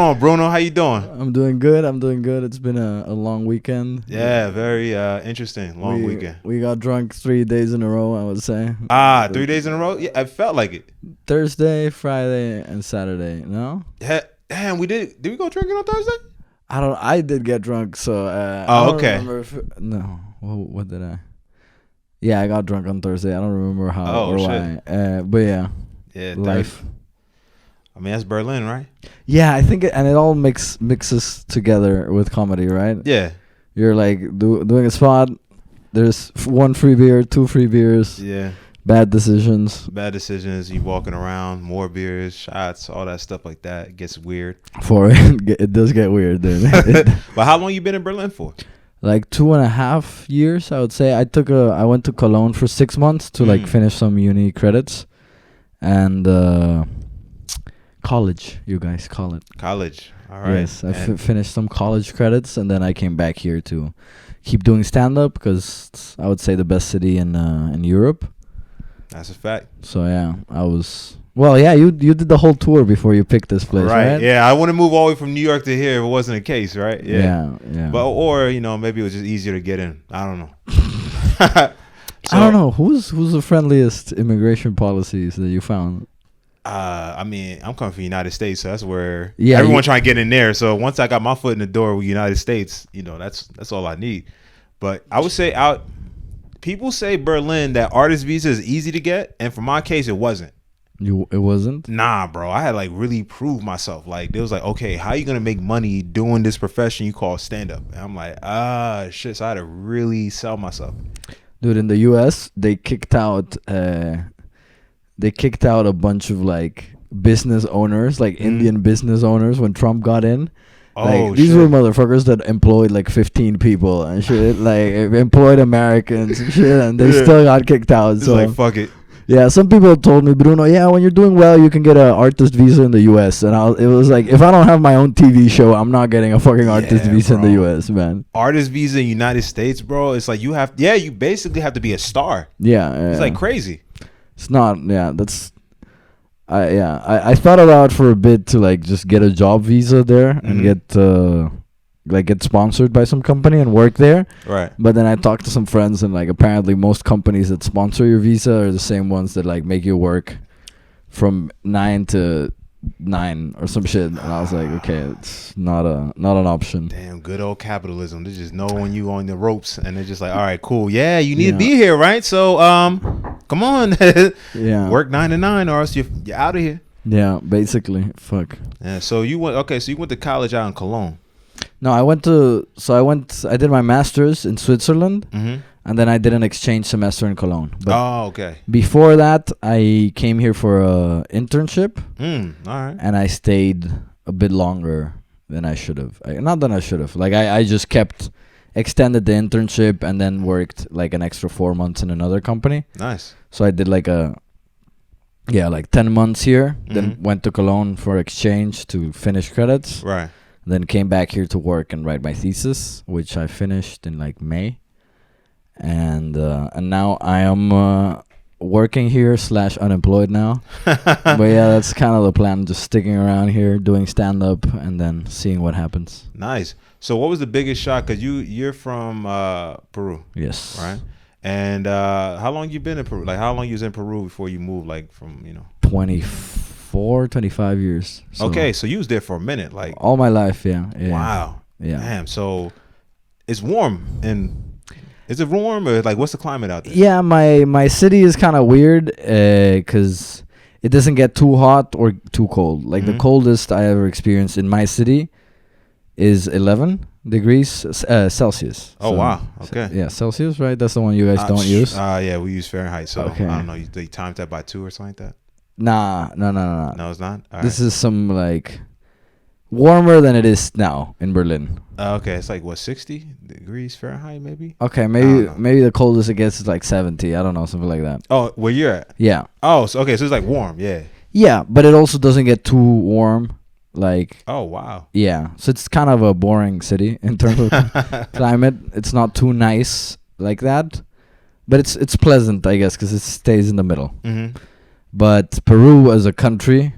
on, Bruno? How you doing? I'm doing good. It's been a long weekend. Yeah, very interesting. Long weekend. We got drunk 3 days in a row, I would say. 3 days in a row? Yeah, I felt like it. Thursday, Friday, and Saturday. No? Yeah, damn, we did. Did we go drinking on Thursday? I did get drunk, so. Okay. No. What did I? Yeah, I got drunk on Thursday. I don't remember how or shit. why. But yeah. Yeah, life. I mean, that's Berlin, right? Yeah, I think it all mixes together with comedy, right? Yeah. You're like doing a spot. There's 1 free beer, 2 free beers. Yeah. Bad decisions. You walking around, more beers, shots, all that stuff like that. It gets weird. It does get weird, dude. But how long you been in Berlin for? Like 2.5 years, I would say. I went to Cologne for 6 months to like finish some uni credits, and college. You guys call it college. All right. Yes, I finished some college credits, and then I came back here to keep doing stand up because it's, I would say, the best city in Europe. That's a fact. So yeah, I was. Well, yeah, you did the whole tour before you picked this place, right? Yeah, I wouldn't move all the way from New York to here if it wasn't the case, right? Yeah. But or maybe it was just easier to get in. I don't know. I don't know who's the friendliest immigration policies that you found. I mean, I'm coming from the United States, so that's where everyone trying to get in there. So once I got my foot in the door with United States, that's all I need. But I would say people say Berlin that artist visa is easy to get, and for my case, it wasn't. It wasn't? Nah, bro. I had like really proved myself. Like they was like, okay, how you gonna make money doing this profession you call stand up? And I'm like, shit. So I had to really sell myself. Dude, in the U.S., they kicked out a bunch of like business owners, like Indian business owners, when Trump got in. Like, these were motherfuckers that employed like 15 people and shit, like employed Americans and shit, and they still got kicked out. It's so like, fuck it. Yeah, some people told me, Bruno, when you're doing well, you can get an artist visa in the U.S. And it was like, if I don't have my own TV show, I'm not getting a fucking artist visa in the U.S., man. Artist visa in the United States, bro, it's like you basically have to be a star. Yeah. It's like crazy. It's not, that's... I thought about for a bit to like just get a job visa there and get sponsored by some company and work there. Right. But then I talked to some friends, and like apparently most companies that sponsor your visa are the same ones that like make you work from 9 to 9 or some shit. And I was like, okay, it's not an option. Damn, good old capitalism. They just know when you on the ropes, and they're just like, all right, cool. Yeah, you need to be here, right? So come on. Work 9 to 9 or else you're out of here. Yeah, basically. Fuck. Yeah, so you went to college out in Cologne. No, I did my master's in Switzerland, and then I did an exchange semester in Cologne. But okay. Before that, I came here for a internship. All right. And I stayed a bit longer than I should have. Not than I should have. Like I just extended the internship and then worked like an extra 4 months in another company. Nice. So I did like 10 months here. Then went to Cologne for exchange to finish credits. Right. Then came back here to work and write my thesis, which I finished in like May. And now I am working here / unemployed now. But yeah, that's kind of the plan. Just sticking around here, doing stand up, and then seeing what happens. Nice. So what was the biggest shock? Because you're from Peru. Yes. Right. And how long you been in Peru? Like how long you was in Peru before you moved? Like from 24, 25 years. So okay, so you was there for a minute, like all my life. Yeah. Wow. Yeah. Damn. So it's warm, and is it warm or like what's the climate out there? Yeah, my city is kind of weird because it doesn't get too hot or too cold. Like the coldest I ever experienced in my city is 11 degrees Celsius. Oh, wow. Okay. Yeah, Celsius, right? That's the one you guys don't use. Yeah, we use Fahrenheit. So okay. I don't know. They times that by 2 or something like that. No. No, it's not. All this is some like warmer than it is now in Berlin. Okay, it's like what, 60 degrees Fahrenheit maybe? Okay, maybe the coldest it gets is like 70. I don't know, something like that. Oh, where you're at? Yeah. Oh, so it's like warm, yeah. Yeah, but it also doesn't get too warm. Like. Oh wow. Yeah, so it's kind of a boring city in terms of climate. It's not too nice like that, but it's pleasant, I guess, because it stays in the middle. Mm-hmm. But Peru as a country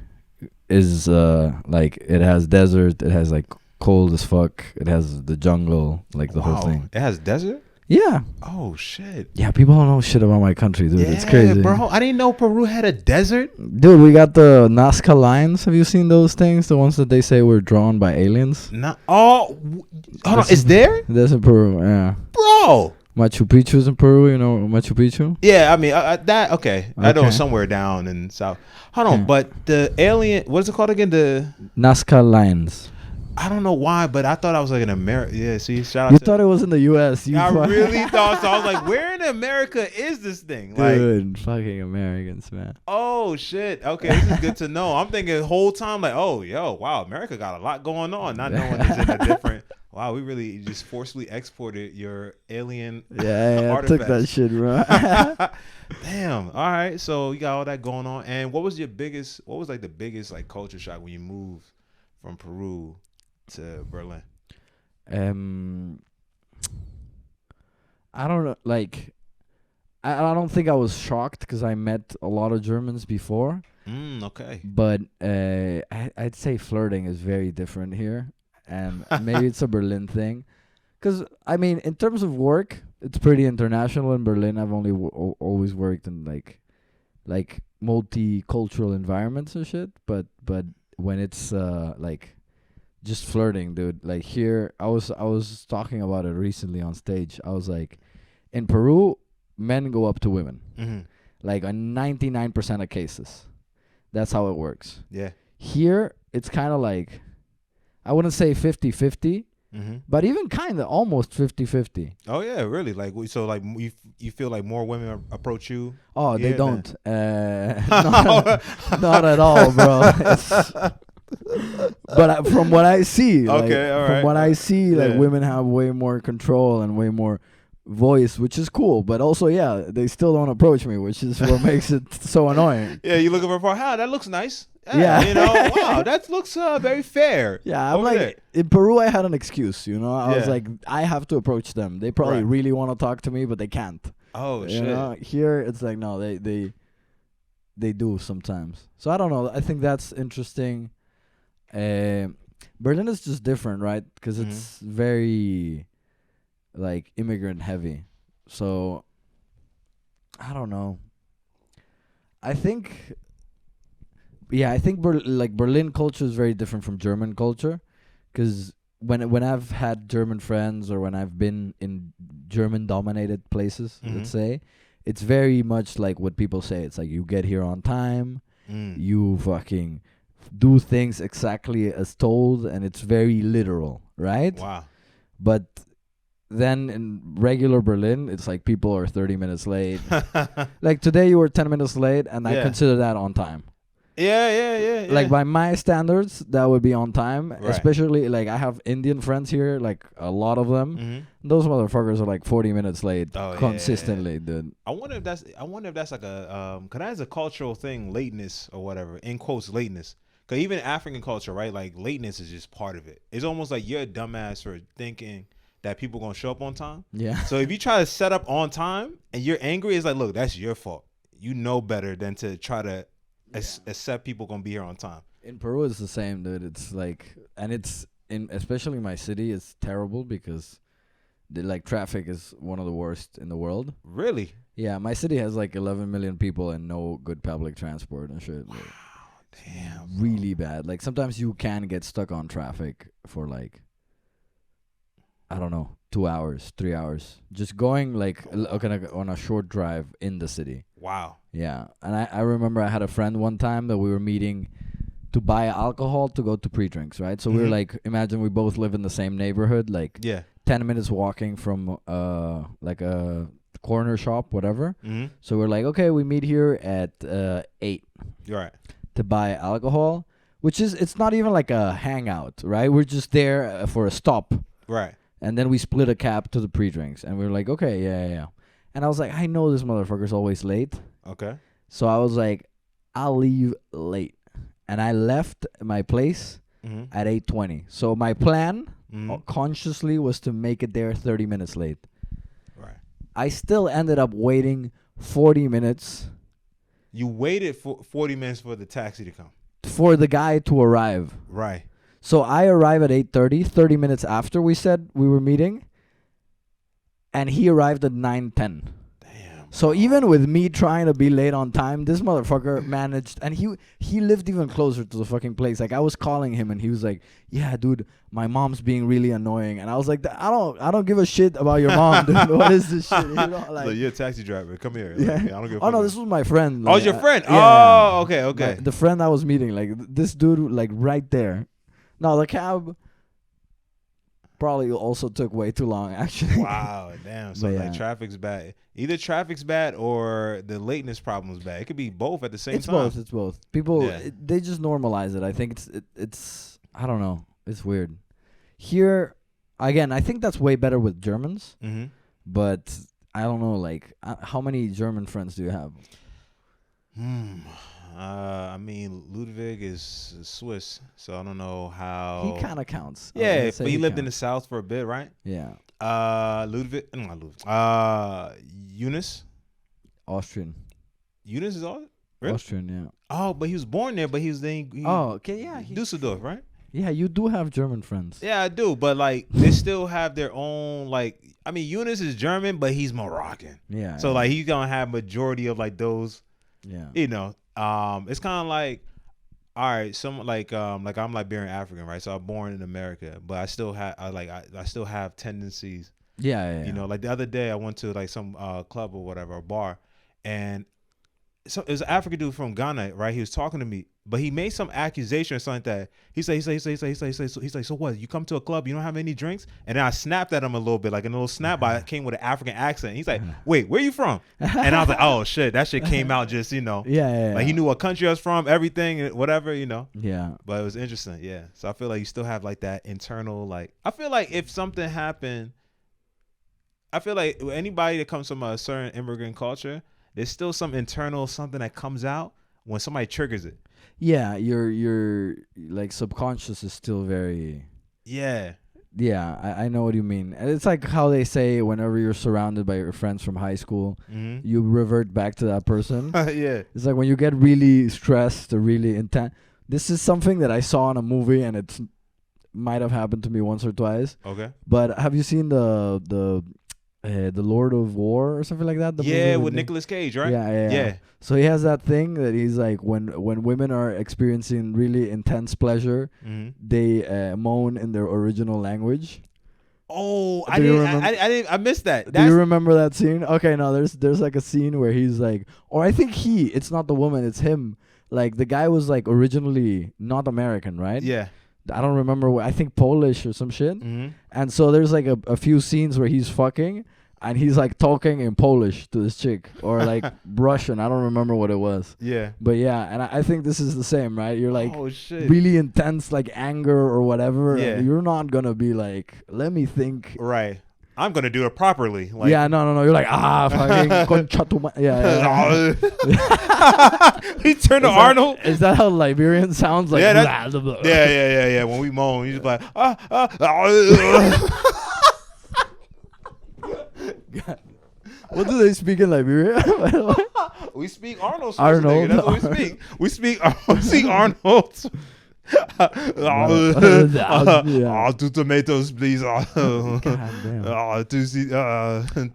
is like it has desert. It has like cold as fuck. It has the jungle, like the whole thing. It has desert? Yeah. Oh shit. Yeah, people don't know shit about my country, dude. It's crazy, bro. I didn't know Peru had a desert. Dude, we got the Nazca lines. Have you seen those things? The ones that they say were drawn by aliens? Hold on. Is there? That's in Peru, yeah. Bro. Machu Picchu's in Peru, you know Machu Picchu? Yeah, I mean, that, okay. I know it's somewhere down in South. Hold on, but the alien, what is it called again? The Nazca lines. I don't know why, but I thought I was like in America. Yeah, see, shout out. You thought it was in the U.S. I really thought so. I was like, where in America is this thing? Dude, fucking Americans, man. Oh, shit. Okay, this is good to know. I'm thinking the whole time, like, oh, wow, America got a lot going on. Not knowing it's in a different... Wow, we really just forcibly exported your alien I took that shit, bro. Damn. All right, so you got all that going on. And what was the biggest like culture shock when you moved from Peru to Berlin? I don't know. Like, I don't think I was shocked because I met a lot of Germans before. Okay. But I'd say flirting is very different here. And maybe it's a Berlin thing. Because, I mean, in terms of work, it's pretty international in Berlin. I've only always worked in, like multicultural environments and shit. But when it's, like, just flirting, dude. Like, here, I was talking about it recently on stage. I was like, in Peru, men go up to women. Mm-hmm. Like, on 99% of cases. That's how it works. Yeah. Here, it's kind of like... I wouldn't say 50-50, but even kind of almost 50-50. Oh, yeah, really? Like, so, like, you feel like more women approach you? Oh, they don't. Not at all, bro. But from what I see, I see, like, women have way more control and way more voice, which is cool. But also, yeah, they still don't approach me, which is what makes it so annoying. Yeah, you looking for that looks nice. Yeah, you know, wow, that looks very fair. Yeah, I'm like, there. In Peru, I had an excuse, you know. I was like, I have to approach them. They probably really want to talk to me, but they can't. Oh, you shit. know? Here, it's like, no, they do sometimes. So I don't know. I think that's interesting. Berlin is just different, right? Because it's very, like, immigrant heavy. So, I don't know. I think... Yeah, I think Berlin culture is very different from German culture, because when I've had German friends or when I've been in German-dominated places, let's say, it's very much like what people say. It's like you get here on time, you fucking do things exactly as told, and it's very literal, right? Wow. But then in regular Berlin, it's like people are 30 minutes late. Like today you were 10 minutes late, and I consider that on time. Yeah. Like by my standards, that would be on time. Right. Especially like I have Indian friends here, like a lot of them. Those motherfuckers are like 40 minutes late consistently, dude. I wonder if that's like a cause that's a cultural thing, lateness or whatever. In quotes, lateness. Cause even African culture, right? Like lateness is just part of it. It's almost like you're a dumbass for thinking that people gonna show up on time. Yeah. So if you try to set up on time and you're angry, it's like, look, that's your fault. You know better than to try to accept people gonna be here on time. In Peru, it's the same, dude. It's like, and it's especially my city, it's terrible because the traffic is one of the worst in the world. Really? Yeah, my city has like 11 million people and no good public transport and shit. Wow, damn. Really bad. Like sometimes you can get stuck on traffic for like, I don't know, 2 hours, 3 hours, just going like on a short drive in the city. Wow. Yeah, and I remember I had a friend one time that we were meeting to buy alcohol to go to pre-drinks, right? So we were like, imagine we both live in the same neighborhood, like 10 minutes walking from like a corner shop, whatever. So we're like, okay, we meet here at 8. Right. To buy alcohol, which is, it's not even like a hangout, right? We're just there for a stop. Right. And then we split a cab to the pre-drinks, and we were like, okay, yeah. And I was like, I know this motherfucker's always late. Okay. So I was like, I'll leave late. And I left my place at 8:20. So my plan consciously was to make it there 30 minutes late. Right. I still ended up waiting 40 minutes. You waited for 40 minutes for the taxi to come. for the guy to arrive. Right. So I arrive at 8:30, 30 minutes after we said we were meeting, and he arrived at 9:10. So even with me trying to be late on time, this motherfucker managed, and he lived even closer to the fucking place. Like I was calling him, and he was like, "Yeah, dude, my mom's being really annoying." And I was like, "I don't give a shit about your mom, dude. What is this shit?" You know, like, so you're a taxi driver. Come here. Yeah. Like, I don't give a oh no, fuck. this was my friend. Like, Like, your friend. yeah. Okay. Like, the friend I was meeting, like this dude, like right there. No, the cab probably also took way too long, actually. Wow, damn. So like traffic's bad. Either traffic's bad or the lateness problem is bad. It could be both at the same time. It's both. People, they just normalize it. I think it's I don't know. It's weird. Here, again, I think that's way better with Germans. Mm-hmm. But I don't know, like, how many German friends do you have? I mean, Ludwig is Swiss, so I don't know how. He kind of counts. Yeah, but he lived in the South for a bit, right? Yeah. Ludwig, not Ludwig. Eunice. Austrian. Eunice is all really? Austrian, yeah. Oh, but he was born there, but he was then. Okay, yeah. Dusseldorf, right? Yeah, you do have German friends. Yeah, I do, but like they still have their own. Like, I mean, Eunice is German, but he's Moroccan. Yeah. So like he's gonna have majority of like those. Yeah. You know. It's kind of like, all right, some like I'm Liberian African, right? So I'm born in America, but I still have I still have tendencies. Yeah. You know, like the other day I went to like some club or whatever, a bar, and so it was an African dude from Ghana, right? He was talking to me, but he made some accusation or something like that. He's like, so what? You come to a club, you don't have any drinks? And then I snapped at him a little bit, like a little snap, but I came with an African accent. He's like, wait, where you from? And I was like, oh shit, that shit came out just, you know. Yeah. Like he knew what country I was from, everything, whatever, you know. Yeah. But it was interesting, yeah. So I feel like you still have like that internal, like, I feel like if something happened, I feel like anybody that comes from a certain immigrant culture, there's still some internal something that comes out when somebody triggers it. Yeah, your like subconscious is still very. Yeah. Yeah, I know what you mean. And it's like how they say whenever you're surrounded by your friends from high school, you revert back to that person. Yeah. It's like when you get really stressed or really intense. This is something that I saw in a movie, and it might have happened to me once or twice. Okay. But have you seen the Lord of War or something like that? The movie with Nicolas Cage, right? Yeah. So he has that thing that he's like, when women are experiencing really intense pleasure, they moan in their original language. Oh, I missed that. Do you remember that scene? Okay, no, there's like a scene where he's like, or I think it's not the woman, it's him. Like the guy was like originally not American, right? Yeah. I don't remember. I think Polish or some shit. And so there's like a few scenes where he's fucking and he's like talking in Polish to this chick or like Russian. I don't remember what it was. Yeah. But yeah, and I think this is the same, right? You're like really intense, like anger or whatever. Yeah. And you're not gonna be like, let me think. Right. I'm gonna do it properly. Like, yeah, no. You're like, fucking concha tu ma-" Yeah. He turned to Arnold. Is that how Liberian sounds? Like, yeah. When we moan, he's just like, What do they speak in Liberia? We speak Arnold. Arnold. That's what we speak. We speak Arnold. 2 tomatoes, please. God damn.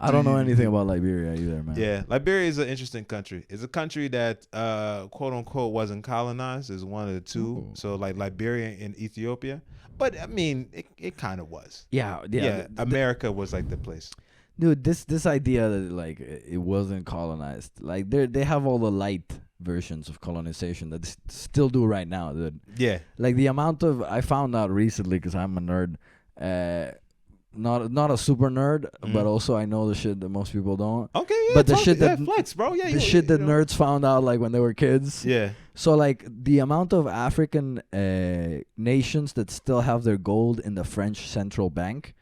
I don't know anything about Liberia either, man. Yeah, Liberia is an interesting country. It's a country that, quote unquote, wasn't colonized. It's one of the two. Ooh. So like Liberia and Ethiopia. But I mean, it kind of was. Yeah. America was like the place. Dude, this idea that like it wasn't colonized, like they have all the light versions of colonization that they still do right now, dude. Yeah. Like the amount of, I found out recently because I'm a nerd, not a super nerd, but also I know the shit that most people don't. Okay, yeah. But the shit that flex, bro. Yeah, the shit that nerds found out like when they were kids. Yeah. So like the amount of African nations that still have their gold in the French central bank.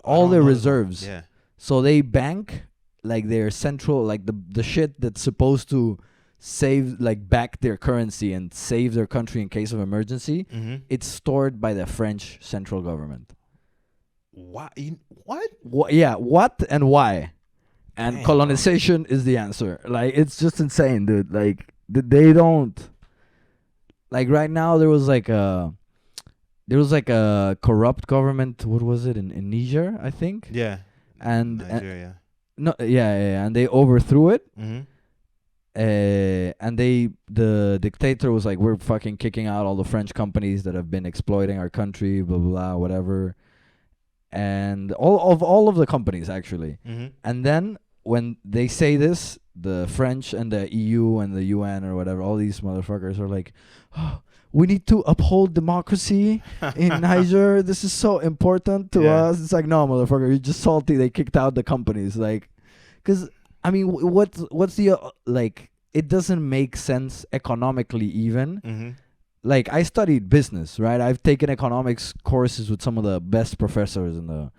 All their reserves. Yeah. So they bank like their central, like the shit that's supposed to save, like back their currency and save their country in case of emergency. It's stored by the French central government. What? Yeah. What and why? And colonization is the answer. Like it's just insane, dude. Like they don't. like right now there was like a corrupt government. What was it in Niger? I think. Yeah. And Nigeria. no, yeah, and they overthrew it. Mm-hmm. And the dictator was like, we're fucking kicking out all the French companies that have been exploiting our country, blah blah, blah whatever, and all of the companies actually. Mm-hmm. And then when they say this, the French and the EU and the UN or whatever, all these motherfuckers are like, oh, we need to uphold democracy in Niger. This is so important to us. It's like, no, motherfucker, you're just salty. They kicked out the companies, like, because I mean, what's the like? It doesn't make sense economically, even. Mm-hmm. Like, I studied business, right? I've taken economics courses with some of the best professors in the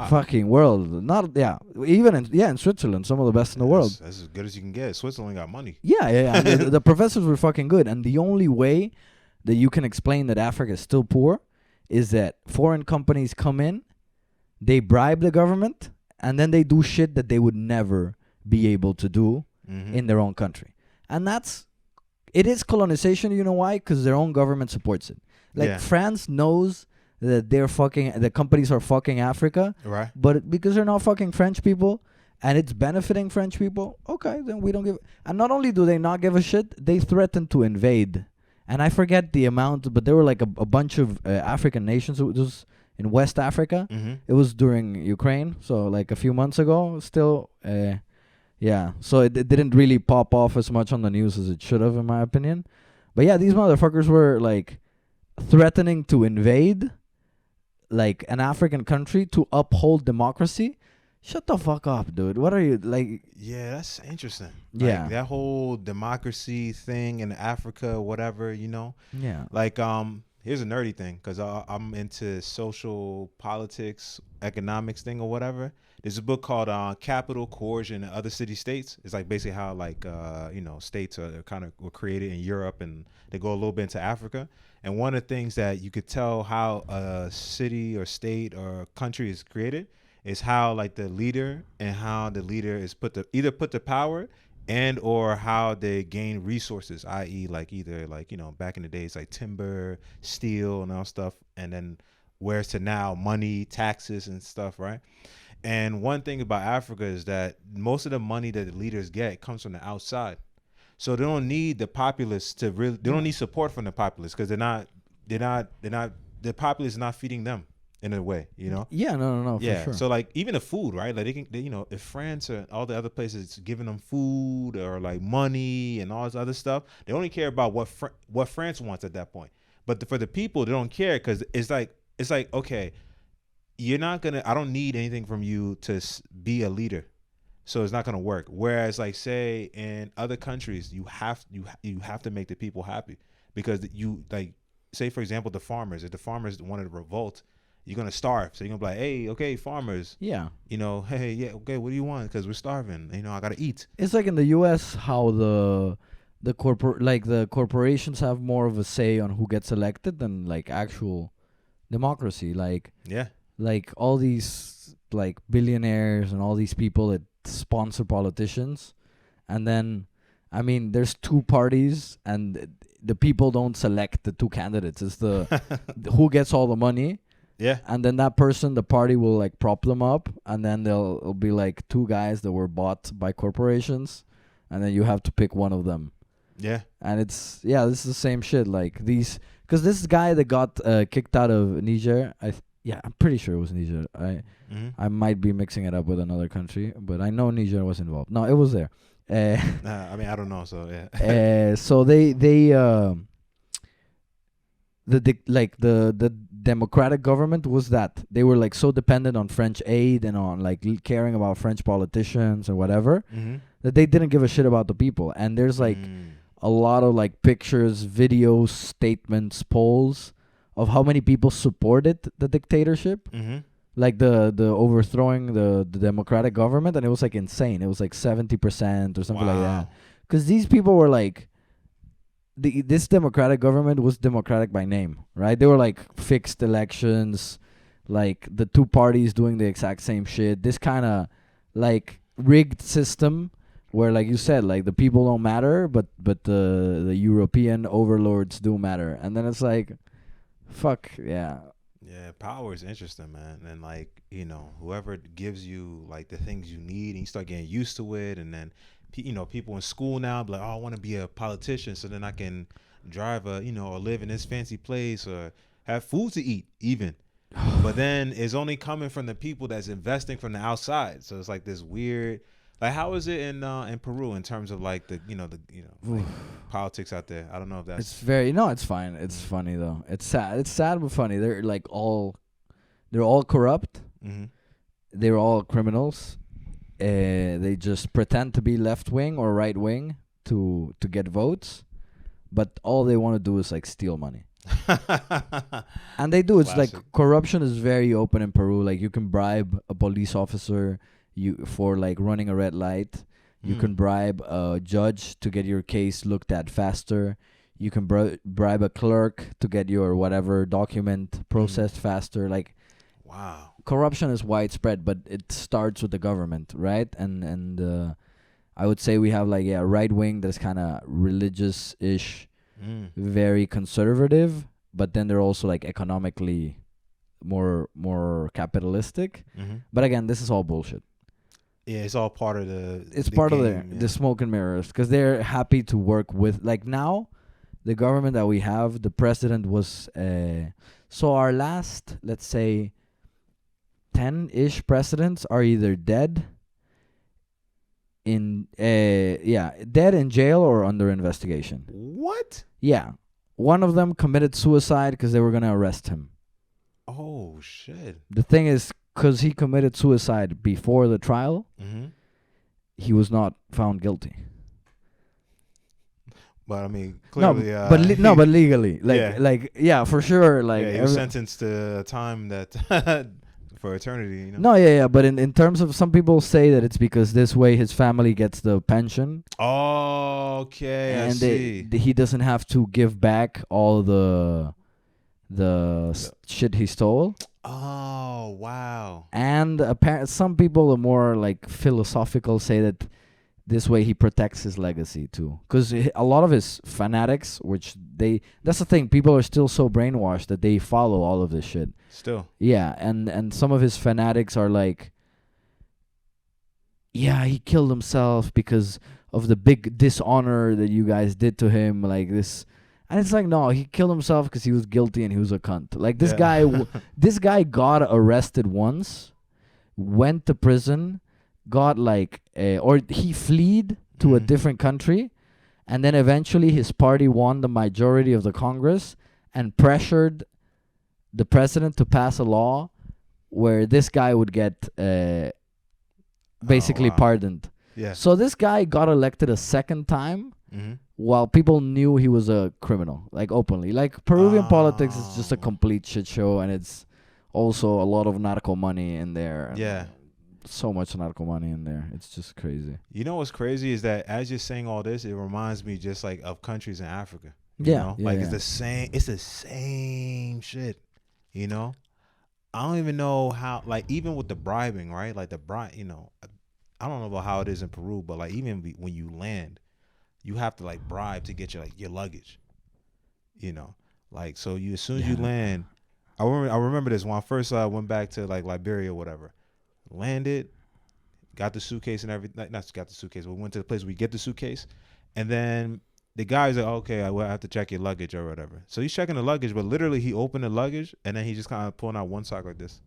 fucking world. Not even in Switzerland, some of the best in the world. That's as good as you can get. Switzerland got money. Yeah. The professors were fucking good, and the only way that you can explain that Africa is still poor is that foreign companies come in, they bribe the government, and then they do shit that they would never be able to do in their own country. And it is colonization. You know why? Because their own government supports it. Like, France knows that the companies are fucking Africa, right? But because they're not fucking French people and it's benefiting French people, okay, then we don't give. And not only do they not give a shit, they threaten to invade. And I forget the amount, but there were like a bunch of African nations. It was in West Africa. Mm-hmm. It was during Ukraine, so like a few months ago. Still, so it didn't really pop off as much on the news as it should have, in my opinion. But yeah, these motherfuckers were like threatening to invade like an African country to uphold democracy. Shut the fuck up, dude. What are you like? Yeah, that's interesting. Yeah, like, that whole democracy thing in Africa, whatever, you know. Yeah. Like, here's a nerdy thing, because I'm into social politics, economics thing or whatever. There's a book called Capital Coercion in Other City-States. It's like basically how like states are kind of were created in Europe, and they go a little bit into Africa. And one of the things that you could tell how a city or state or country is created is how like the leader and how the leader is either put to power and or how they gain resources, i.e. like either like, back in the days like timber, steel and all stuff, and then whereas to now money, taxes and stuff, right? And one thing about Africa is that most of the money that the leaders get comes from the outside. So they don't need the populace to really, they don't need support from the populace, because the populace is not feeding them in a way, Yeah, no, yeah, for sure. So like even the food, right? Like if France or all the other places giving them food or like money and all this other stuff, they only care about what France wants at that point. But for the people, they don't care, because it's like okay, you're not gonna. I don't need anything from you to be a leader, so it's not gonna work. Whereas like say in other countries, you have to make the people happy, because you like say for example the farmers. If the farmers wanted to revolt, you're gonna starve. So you're gonna be like, hey, okay, farmers. Yeah. Hey, yeah, okay, what do you want? Because we're starving. I gotta eat. It's like in the U.S. how the corporations have more of a say on who gets elected than like actual democracy. Like like all these like billionaires and all these people that sponsor politicians, and then I mean there's two parties and the people don't select the two candidates. It's the who gets all the money. Yeah. And then that person, the party will like prop them up, and then it'll be like two guys that were bought by corporations, and then you have to pick one of them. Yeah. And this is the same shit. Like these, because this guy that got kicked out of Niger, I'm pretty sure it was Niger. I might be mixing it up with another country, but I know Niger was involved. No, it was there. I mean, I don't know. So yeah. So they the democratic government was that they were like so dependent on French aid and on like caring about French politicians or whatever that they didn't give a shit about the people. And there's like a lot of like pictures, videos, statements, polls of how many people supported the dictatorship, like the overthrowing the democratic government, and it was like insane. It was like 70% or something like that, because these people were like, this democratic government was democratic by name, right? They were like fixed elections, like the two parties doing the exact same shit. This kind of like rigged system where, like you said, like the people don't matter, but the European overlords do matter, and then it's like, fuck yeah. Yeah, power is interesting, man. And like, whoever gives you like the things you need, and you start getting used to it, and then people in school now be like, oh, I want to be a politician, so then I can drive or live in this fancy place or have food to eat, even. But then it's only coming from the people that's investing from the outside. So it's like this weird. Like, how is it in Peru in terms of like like politics out there? I don't know if that's. It's it's fine. It's funny though. It's sad. It's sad but funny. They're all corrupt. Mm-hmm. They're all criminals. They just pretend to be left wing or right wing to get votes, but all they want to do is like steal money. And they do. It's Classic. like corruption is very open in Peru. Like you can bribe a police officer for like running a red light. You can bribe a judge to get your case looked at faster. You can bribe a clerk to get your whatever document processed faster. Like, wow, corruption is widespread, but it starts with the government, right? And I would say we have like right wing that's kind of religious-ish, very conservative, but then they're also like economically more capitalistic. But again, this is all bullshit. Yeah, it's all part of the. It's the part game, of the smoke and mirrors, because they're happy to work with. Like now, the government that we have, the president was. So our last, let's say, 10-ish presidents are either dead. Dead in jail or under investigation. What? Yeah, one of them committed suicide because they were gonna arrest him. Oh shit! The thing is, because he committed suicide before the trial, he was not found guilty. But I mean, clearly, but legally, for sure, like he was sentenced to time that for eternity. No, but in terms of, some people say that it's because this way his family gets the pension. Oh, okay, and I see. He doesn't have to give back all the shit he stole. Oh, wow. And some people are more like philosophical, say that this way he protects his legacy too, because a lot of his fanatics, that's the thing, people are still so brainwashed that they follow all of this shit Still. Yeah, and some of his fanatics are like, yeah, he killed himself because of the big dishonor that you guys did to him, like this. And it's like, no, he killed himself because he was guilty and he was a cunt. Like this guy, this guy got arrested once, went to prison, got or he fled to a different country, and then eventually his party won the majority of the Congress and pressured the president to pass a law where this guy would get basically pardoned. Yeah. So this guy got elected a second time. While people knew he was a criminal, like openly. Like Peruvian politics is just a complete shit show, and it's also a lot of narco money in there. Yeah. So much narco money in there. It's just crazy. You know what's crazy is that as you're saying all this, it reminds me just like of countries in Africa. It's the same. It's the same shit. I don't even know how. Like even with the bribing, right? Like the bribe. I don't know about how it is in Peru, but like even when you land, you have to like bribe to get your luggage. Like so as soon as you land, I remember this when I first went back to like Liberia or whatever. Landed, got the suitcase and everything. Not got the suitcase. We went to the place where we get the suitcase, and then the guy's like, "Okay, I will have to check your luggage or whatever." So he's checking the luggage, but literally he opened the luggage and then he just kind of pulling out one sock like this.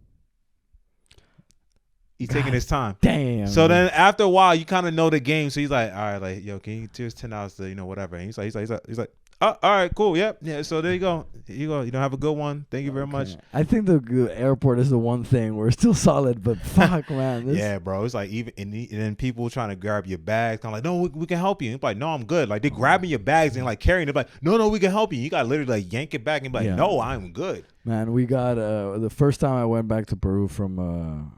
He's taking his time. Damn. So then after a while, you kind of know the game. So he's like, "All right, like, yo, can you here's $10 to whatever?" And he's like, "Oh, all right, cool, yep, yeah." So there you go. Here you go. You don't have a good one. Thank you very much. I think the airport is the one thing we're still solid, but fuck, man. Yeah, bro. It's like even and then people trying to grab your bags, kind of like, "No, we can help you." And it's like, "No, I'm good." Like they're grabbing your bags and like carrying it. Like, "No, we can help you." You got to literally like yank it back and be like, "No, I'm good." Man, we got the first time I went back to Peru from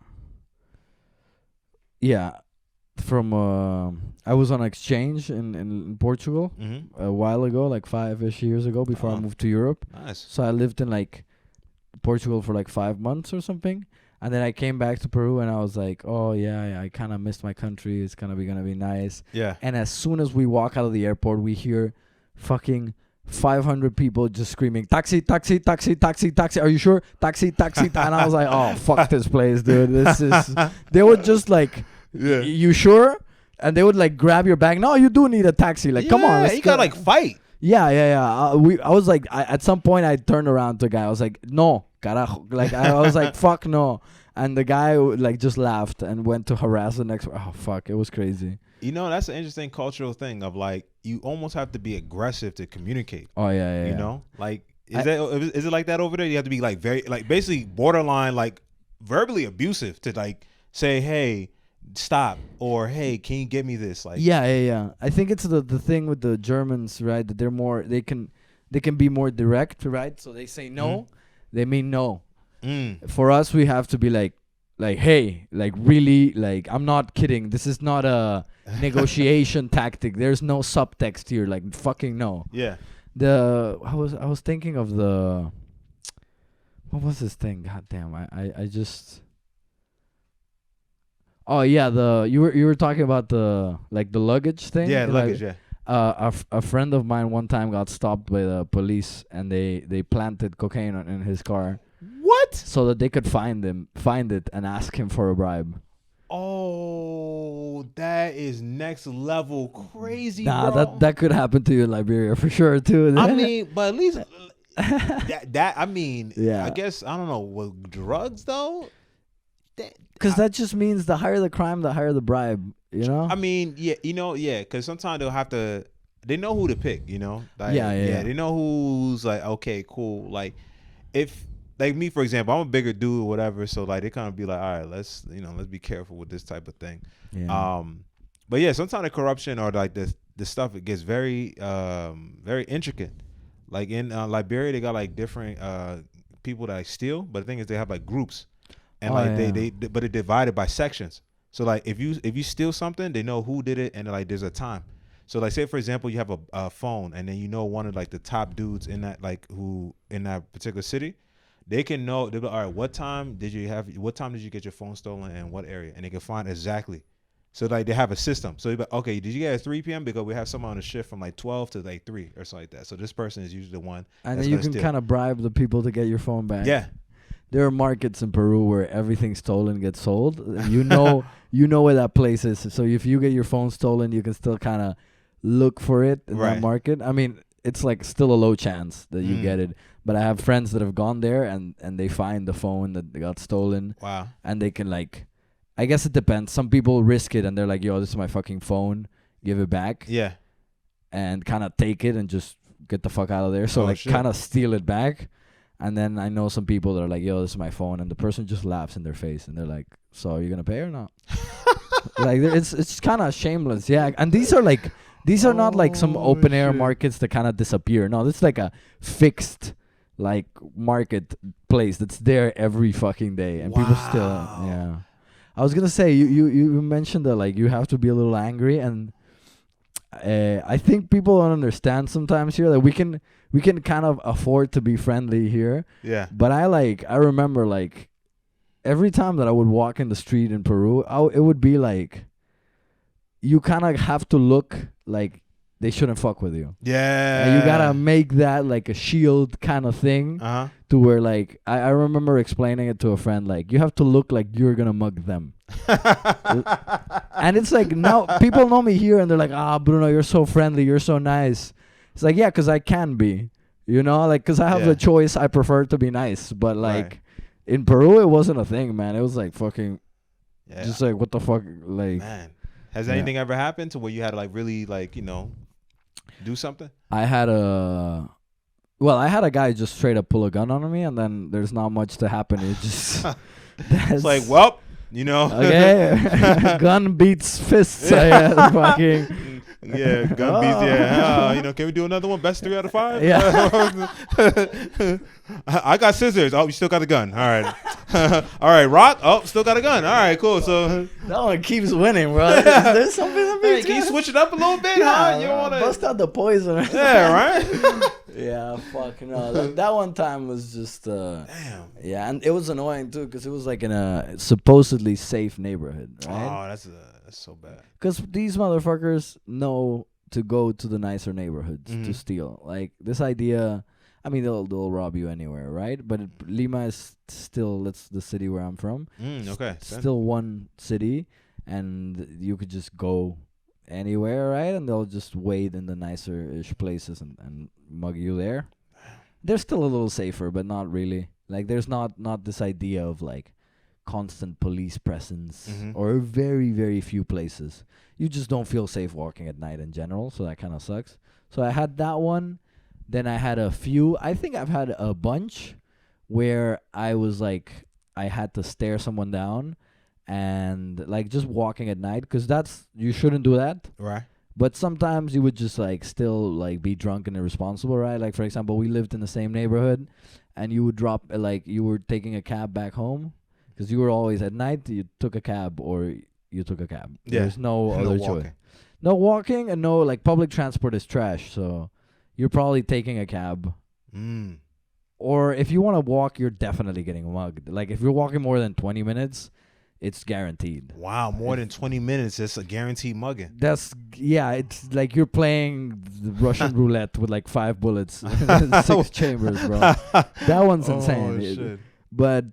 I was on exchange in Portugal a while ago, like 5-ish years ago, before I moved to Europe. Nice. So I lived in like Portugal for like 5 months or something. And then I came back to Peru and I was like, oh yeah, I kind of missed my country. It's gonna be nice. Yeah. And as soon as we walk out of the airport, we hear fucking 500 people just screaming, taxi, taxi, taxi, taxi, taxi. Are you sure? Taxi, taxi. And I was like, oh, fuck this place, dude. This is. They would just like, you sure? And they would like grab your bag. No, you do need a taxi. Like, come on. You gotta like fight. Yeah. I was like, at some point I turned around to the guy. I was like, no, carajo. Like, I was like, fuck no. And the guy like just laughed and went to harass the next. Oh fuck, it was crazy. You know, that's an interesting cultural thing of like you almost have to be aggressive to communicate. Oh yeah. You know, like is it like that over there? You have to be like very like basically borderline like verbally abusive to like say, hey, stop, or hey, can you get me this? Like yeah. I think it's the thing with the Germans, right? That they're more they can be more direct, right? So they say no, they mean no. For us, we have to be like, hey, like really, like I'm not kidding. This is not a negotiation tactic. There's no subtext here. Like fucking no. Yeah. I was thinking of the what was this thing? God damn, I just. Oh yeah, you were talking about the luggage thing. Yeah, luggage. Yeah. A friend of mine one time got stopped by the police and they planted cocaine in his car. What? So that they could find it and ask him for a bribe. Oh, that is next level crazy, Nah, bro. that could happen to you in Liberia for sure too. I mean, but at least I mean, yeah. I guess I don't know with drugs though. Because that just means the higher the crime, the higher the bribe. You know. I mean, yeah, because sometimes they'll have to. They know who to pick. You know. Like, yeah. They know who's like okay, cool. Like if. Like me, for example, I'm a bigger dude or whatever, so like they kind of be like, all right, let's be careful with this type of thing. Yeah. But yeah, sometimes the corruption or like the stuff it gets very very intricate. Like in Liberia, they got like different people that like steal, but the thing is they have like groups, and they but they're divided by sections. So like if you steal something, they know who did it, and like there's a time. So like say for example, you have a phone, and then you know one of like the top dudes in that like who in that particular city. They can know. They'll be all right. What time did you get your phone stolen and what area? And they can find exactly. So like they have a system. So they'll be, okay, did you get at 3 p.m. because we have someone on a shift from like 12 to like 3 or something like that. So this person is usually the one. And then you can kind of bribe the people to get your phone back. Yeah. There are markets in Peru where everything stolen gets sold. You know where that place is. So if you get your phone stolen, you can still kind of look for it in that market. I mean, it's like still a low chance that you get it. But I have friends that have gone there and they find the phone that got stolen. Wow. And they can like, I guess it depends. Some people risk it and they're like, yo, this is my fucking phone. Give it back. Yeah. And kind of take it and just get the fuck out of there. So kind of steal it back. And then I know some people that are like, yo, this is my phone. And the person just laughs in their face. And they're like, so are you going to pay or not? Like it's kind of shameless. Yeah. And these are not like some open air markets that kind of disappear. No, this is like a fixed like market place that's there every fucking day, and people still I was gonna say you mentioned that like you have to be a little angry, and I think people don't understand sometimes here that we can kind of afford to be friendly here. Yeah. But I remember like every time that I would walk in the street in Peru, it would be like you kind of have to look like they shouldn't fuck with you. Yeah. And you gotta make that like a shield kind of thing to where like I remember explaining it to a friend, like you have to look like you're gonna mug them. And it's like now people know me here and they're like, Bruno, you're so friendly, you're so nice. It's like, yeah, because I can be, you know, like because I have the choice. I prefer to be nice, but like in Peru it wasn't a thing, man. It was like fucking just like what the fuck, like, man. Has anything ever happened to where you had to like really like, do something? I had a guy just straight up pull a gun on me, and then there's not much to happen. It just it's like, well, okay, gun beats fists. Fucking gun beats. Yeah, can we do another one? Best 3 out of 5. Yeah. I got scissors. Oh, you still got a gun. All right. All right, rock. Oh, still got a gun. All right, cool. So that one keeps winning, bro. There's something that can you switch it up a little bit? Yeah, huh? You want to bust out the poison. Yeah, right. Yeah, fuck no. That one time was just Damn. yeah, and it was annoying too because it was like in a supposedly safe neighborhood, right? Oh, that's so bad. Because these motherfuckers know to go to the nicer neighborhoods to Mhm. steal. Like this idea, I mean, they'll rob you anywhere, right? But Lima is still that's the city where I'm from. Okay. Still one city, and you could just go anywhere, right? And they'll just wait in the nicer-ish places and mug you there. They're still a little safer, but not really. Like there's not this idea of like constant police presence or very very few places. You just don't feel safe walking at night in general, so that kind of sucks. So I had that one. Then I had a few. I think I've had a bunch where I was like I had to stare someone down and like just walking at night because that's you shouldn't do that. Right. But sometimes you would just like still like be drunk and irresponsible, right? Like for example, we lived in the same neighborhood, and you would drop like you were taking a cab back home, because you were always at night. You took a cab or you took a cab. Yeah. There's no other choice. Walking. No walking and no like public transport is trash. So you're probably taking a cab. Or if you want to walk, you're definitely getting mugged. Like if you're walking more than 20 minutes, it's guaranteed. Wow, more than 20 minutes, it's a guaranteed mugging. That's it's like you're playing the Russian roulette with like 5 bullets, 6 chambers, bro. That one's insane. Shit. But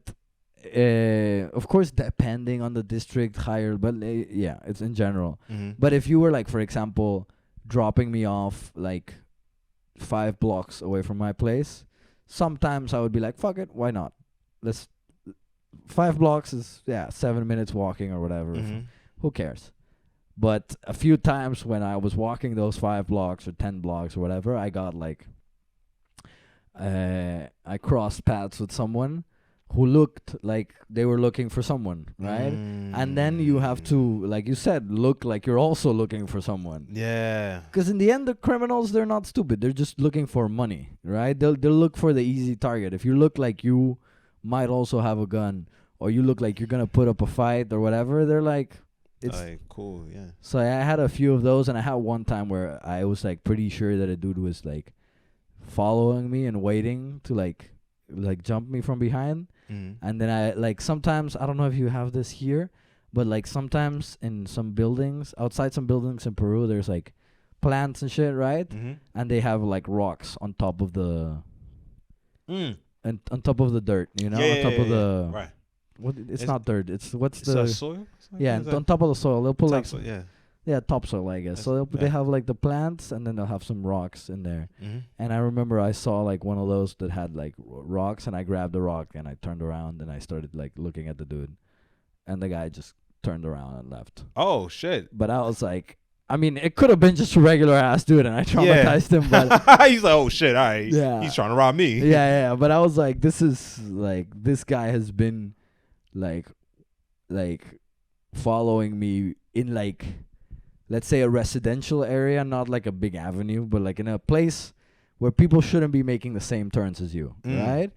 of course, depending on the district, higher. But yeah, it's in general. But if you were like, for example, dropping me off like 5 blocks away from my place, sometimes I would be like, fuck it, why not? Let's 5 blocks is 7 minutes walking or whatever. Who cares? But a few times when I was walking those 5 blocks or 10 blocks or whatever, I got like I crossed paths with someone who looked like they were looking for someone, right? And then you have to, like you said, look like you're also looking for someone. Yeah. Because in the end, the criminals, they're not stupid. They're just looking for money, right? They'll look for the easy target. If you look like you might also have a gun, or you look like you're gonna put up a fight or whatever, they're like, it's like, cool, yeah. So I had a few of those, and I had one time where I was like pretty sure that a dude was like following me and waiting to like jump me from behind. And then I like sometimes, I don't know if you have this here, but like sometimes in some buildings, outside some buildings in Peru, there's like plants and shit, right? And they have like rocks on top of the and on top of the dirt, you know, on top of the right. What it's not dirt. It's what's it's the soil? Yeah, on top of the soil. They'll put like topsoil, topsoil, I guess. So they have like the plants, and then they'll have some rocks in there. And I remember I saw like one of those that had like rocks, and I grabbed the rock and I turned around and I started like looking at the dude, and the guy just turned around and left. Oh shit! But I was like, I mean, it could have been just a regular ass dude, and I traumatized him. But he's like, oh shit! All right, he's trying to rob me. Yeah. But I was like, this guy has been like following me in like, let's say a residential area, not like a big avenue, but like in a place where people shouldn't be making the same turns as you, right?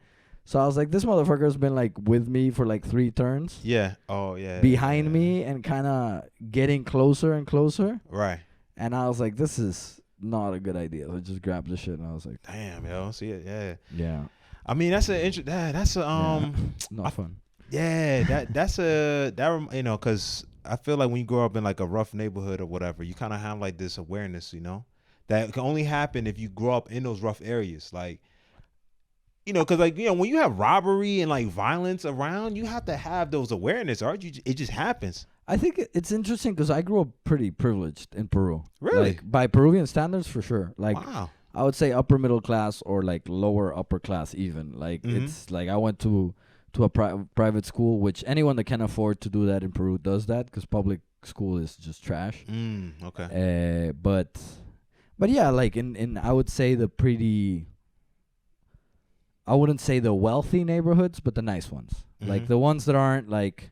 So I was like, this motherfucker's been like with me for like 3 turns. Yeah. Oh yeah. Behind me and kind of getting closer and closer. Right. And I was like, this is not a good idea. So I just grabbed the shit and I was like, damn, yo, see it, yeah. Yeah. I mean, that's not fun. Yeah, that's you know, because I feel like when you grow up in like a rough neighborhood or whatever, you kind of have like this awareness, you know, that can only happen if you grow up in those rough areas, like, you know, because like, you know, when you have robbery and like violence around, you have to have those awareness, or it just happens. I think it's interesting because I grew up pretty privileged in Peru. Really? Like by Peruvian standards, for sure. Like, wow. I would say upper middle class or like lower upper class even. Like it's like I went to a private school, which anyone that can afford to do that in Peru does that, because public school is just trash. Okay. But yeah, like in I would say I wouldn't say the wealthy neighborhoods, but the nice ones. Like the ones that aren't like,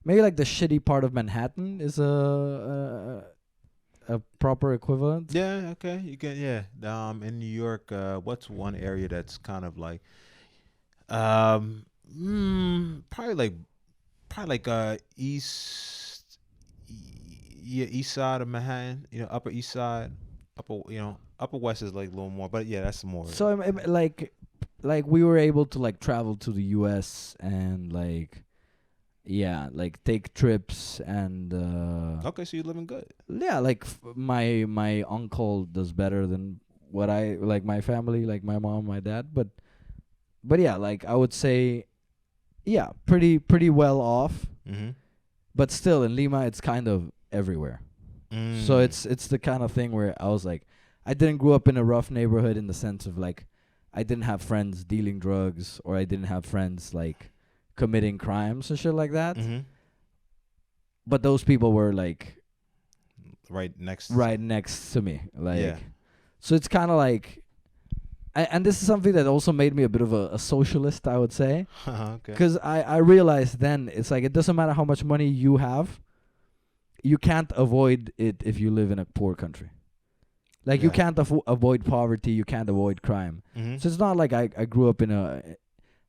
maybe like the shitty part of Manhattan is a proper equivalent. Yeah, okay. You can, in New York, what's one area that's kind of like probably like east side of Manhattan, you know, upper east side, Upper West is like a little more, but yeah, that's more. So like we were able to like travel to the U.S. and like like take trips and Okay, so you're living good. yeah, like my uncle does better than what I like my family, like my mom, my dad, but yeah, like I would say yeah, pretty well off, Mm-hmm. but still in Lima it's kind of everywhere. So it's the kind of thing where I was like I didn't grow up in a rough neighborhood in the sense of like I didn't have friends dealing drugs or I didn't have friends like committing crimes and shit like that. Mm-hmm. But those people were like right next to me. Like Yeah. so it's kind of like and this is something that also made me a bit of a socialist, I would say. Okay. Because I realized then it's like it doesn't matter how much money you have, you can't avoid it if you live in a poor country. Like you Yeah. can't avoid poverty, you can't avoid crime. Mm-hmm. So it's not like I grew up in a,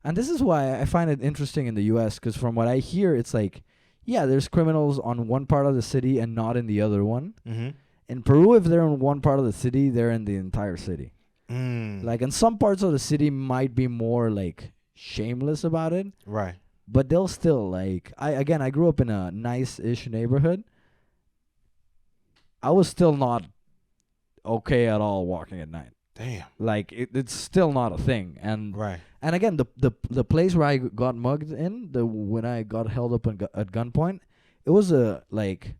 and this is why I find it interesting in the U.S. because from what I hear, it's like, yeah, there's criminals on one part of the city and not in the other one. Mm-hmm. In Peru, if they're in one part of the city, they're in the entire city. Like in some parts of the city might be more like shameless about it, Right. but they'll still like I grew up in a nice-ish neighborhood. I was still not okay at all walking at night. Damn. Like it's still not a thing. And Right. and again, the place where I got mugged in, when I got held up at gunpoint, it was like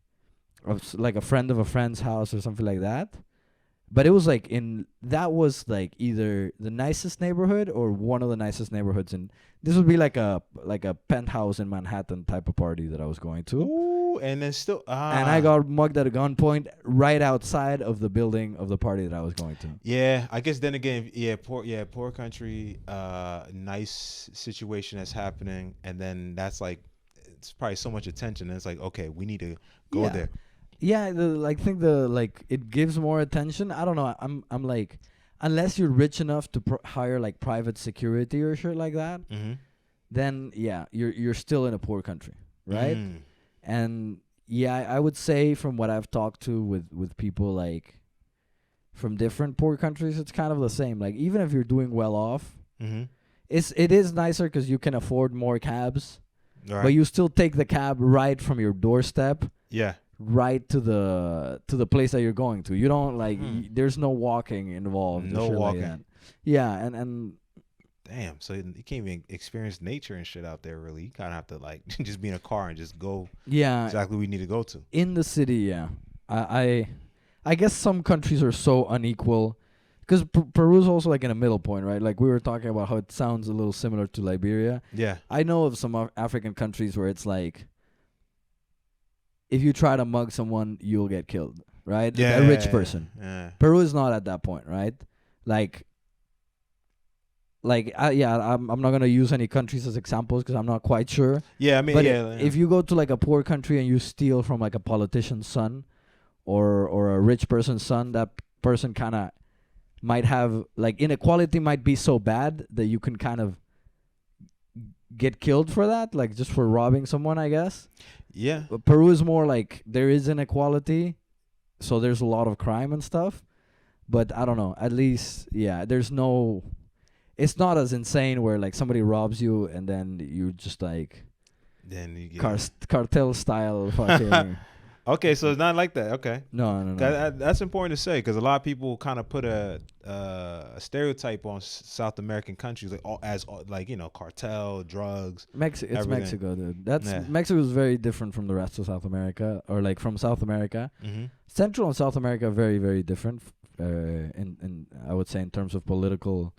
a friend of a friend's house or something like that. But it was like that was like either the nicest neighborhood or one of the nicest neighborhoods, and this would be like a penthouse in Manhattan type of party that I was going to. Ooh, and then still And I got mugged at a gunpoint right outside of the building of the party that I was going to. Yeah, I guess then again, poor country, nice situation that's happening, and then that's like it's probably so much attention, and it's like okay, we need to go there. Yeah, I think it gives more attention. I don't know. I'm like, unless you're rich enough to hire like private security or shit like that, Mm-hmm. then yeah, you're still in a poor country, right? And yeah, I would say from what I've talked to with people like from different poor countries, it's kind of the same. Like even if you're doing well off, Mm-hmm. it is nicer because you can afford more cabs, Right. but you still take the cab right from your doorstep. Yeah. Right to the place that you're going to. You don't like there's no walking involved. No shit walking. Like that. Yeah, and Damn. So you can't even experience nature and shit out there. Really, you kind of have to like just be in a car and just go yeah, exactly where you need to go to. in the city. Yeah, I guess some countries are so unequal because Peru's also like in a middle point, right? Like we were talking about how it sounds a little similar to Liberia. Yeah. I know of some African countries where it's like, if you try to mug someone, you'll get killed, right? Yeah. A rich person. Yeah. Peru is not at that point, right? Like I'm not gonna use any countries as examples because I'm not quite sure. Yeah. I mean, But yeah. if you go to like a poor country and you steal from like a politician's son, or a rich person's son, that person kind of might have like inequality might be so bad that you can kind of get killed for that, like just for robbing someone, I guess. Yeah. But Peru is more like there is inequality, so there's a lot of crime and stuff. But I don't know. At least, yeah, there's no. It's not as insane where like somebody robs you and then you just like Then you get cartel style fucking. Okay, so it's not like that. Okay. No. That's important to say because a lot of people kind of put a stereotype on South American countries like cartel, drugs. It's everything. Mexico, dude. That's Yeah. Mexico is very different from the rest of South America, or like from South America. Mm-hmm. Central and South America are very, very different. In I would say in terms of political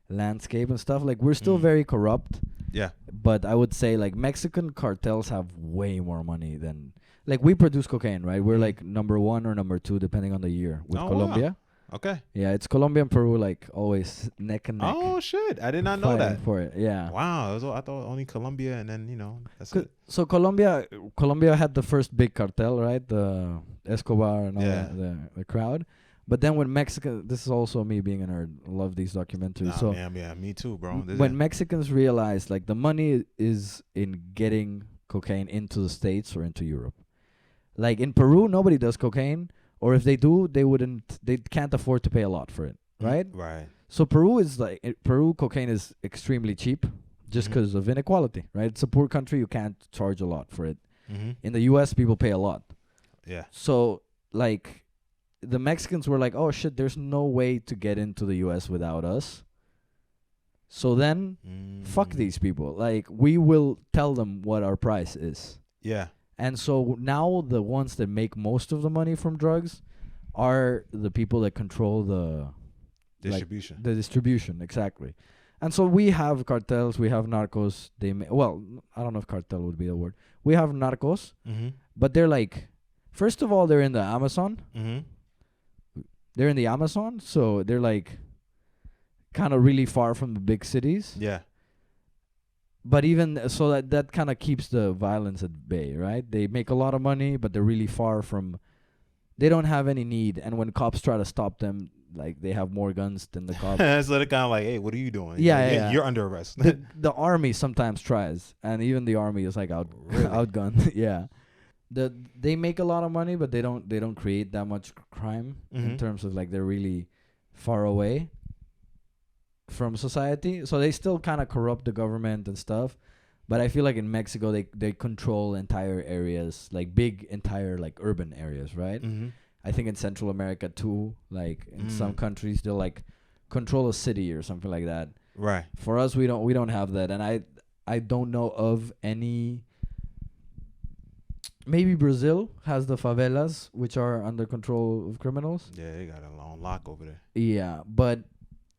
landscape and stuff. Like we're still very corrupt. Yeah. But I would say like Mexican cartels have way more money than like we produce cocaine, right? We're like number 1 or number 2 depending on the year with Colombia. Wow. Okay. Yeah, it's Colombia and Peru like always neck and neck. Oh shit! I did not know that. For it, yeah. Wow, I thought only Colombia and then that's it. So Colombia had the first big cartel, right? The Escobar and all the crowd. But then when Mexican, this is also me being a nerd, love these documentaries. Yeah, me too, bro. When Mexicans realized like the money is in getting cocaine into the States or into Europe. Like in Peru, nobody does cocaine, or if they do, they can't afford to pay a lot for it, right? Right. So Peru cocaine is extremely cheap just because of inequality, right? It's a poor country, you can't charge a lot for it. In the US, people pay a lot. Yeah. So like the Mexicans were like, oh shit, there's no way to get into the US without us. So then fuck these people. Like, we will tell them what our price is. Yeah. And so now the ones that make most of the money from drugs are the people that control the distribution. The distribution, exactly. And so we have cartels, we have narcos. Well, I don't know if cartel would be the word. We have narcos, but they're like, first of all, they're in the Amazon. They're in the Amazon, so they're like kind of really far from the big cities. Yeah. But even so, that kind of keeps the violence at bay, right? They make a lot of money, but they're really far from. They don't have any need, and when cops try to stop them, like, they have more guns than the cops. So they're kind of like, hey, what are you doing? Yeah. You're under arrest. The army sometimes tries, and even the army is like outgunned. Yeah. They make a lot of money, but they don't create that much crime in terms of, like, they're really far away from society. So they still kind of corrupt the government and stuff. But I feel like in Mexico, they control entire areas, like big entire, like, urban areas, right? I think in Central America too, like in some countries, they'll like control a city or something like that. Right. For us, we don't have that, and I don't know of any. Maybe Brazil has the favelas, which are under control of criminals. Yeah, they got a long lock over there. Yeah, but